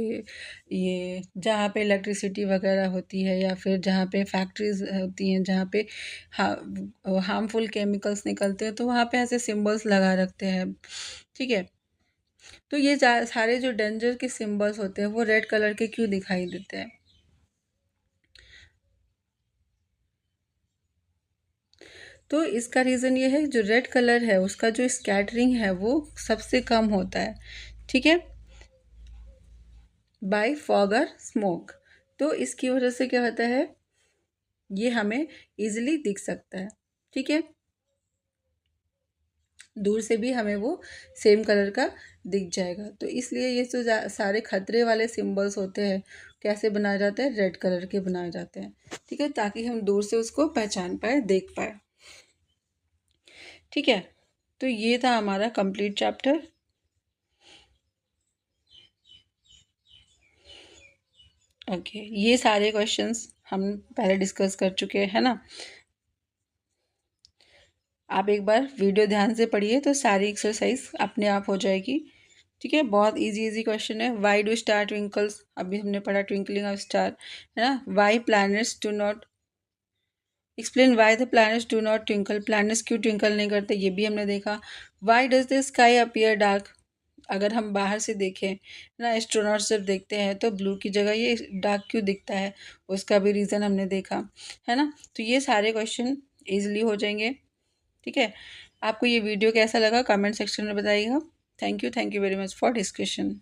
ये जहाँ पे इलेक्ट्रिसिटी वगैरह होती है या फिर जहाँ पे फैक्ट्रीज होती हैं, जहाँ पे हार्मफुल केमिकल्स निकलते हैं, तो वहाँ पे ऐसे सिंबल्स लगा रखते हैं। ठीक है, तो ये सारे जो डेंजर के सिंबल्स होते हैं वो रेड कलर के क्यों दिखाई देते हैं, तो इसका रीज़न ये है, जो रेड कलर है उसका जो स्कैटरिंग है वो सबसे कम होता है। ठीक है, बाय फॉग और स्मोक, तो इसकी वजह से क्या होता है, ये हमें इजीली दिख सकता है। ठीक है, दूर से भी हमें वो सेम कलर का दिख जाएगा, तो इसलिए ये जो सारे खतरे वाले सिंबल्स होते हैं कैसे बनाए जाते हैं, रेड कलर के बनाए जाते हैं। ठीक है, ताकि हम दूर से उसको पहचान पाए, देख पाए। ठीक है, तो ये था हमारा कंप्लीट चैप्टर। ओके, ये सारे क्वेश्चंस हम पहले डिस्कस कर चुके हैं, है ना। आप एक बार वीडियो ध्यान से पढ़िए तो सारी एक्सरसाइज अपने आप हो जाएगी। ठीक है, बहुत इजी इजी क्वेश्चन है। वाई डू स्टार ट्विंकल्स, अभी हमने पढ़ा ट्विंकलिंग ऑफ स्टार, है ना। Why planets do not, explain why the planets do not twinkle, planets क्यों ट्विंकल नहीं करते, ये भी हमने देखा। Why does the sky appear dark, अगर हम बाहर से देखें ना, एस्ट्रोनॉट्स जब देखते हैं तो ब्लू की जगह ये डार्क क्यों दिखता है, उसका भी रीज़न हमने देखा, है ना। तो ये सारे क्वेश्चन ईजिली हो जाएंगे। ठीक है, आपको ये वीडियो कैसा लगा कमेंट सेक्शन में बताइएगा। Thank you very much for discussion.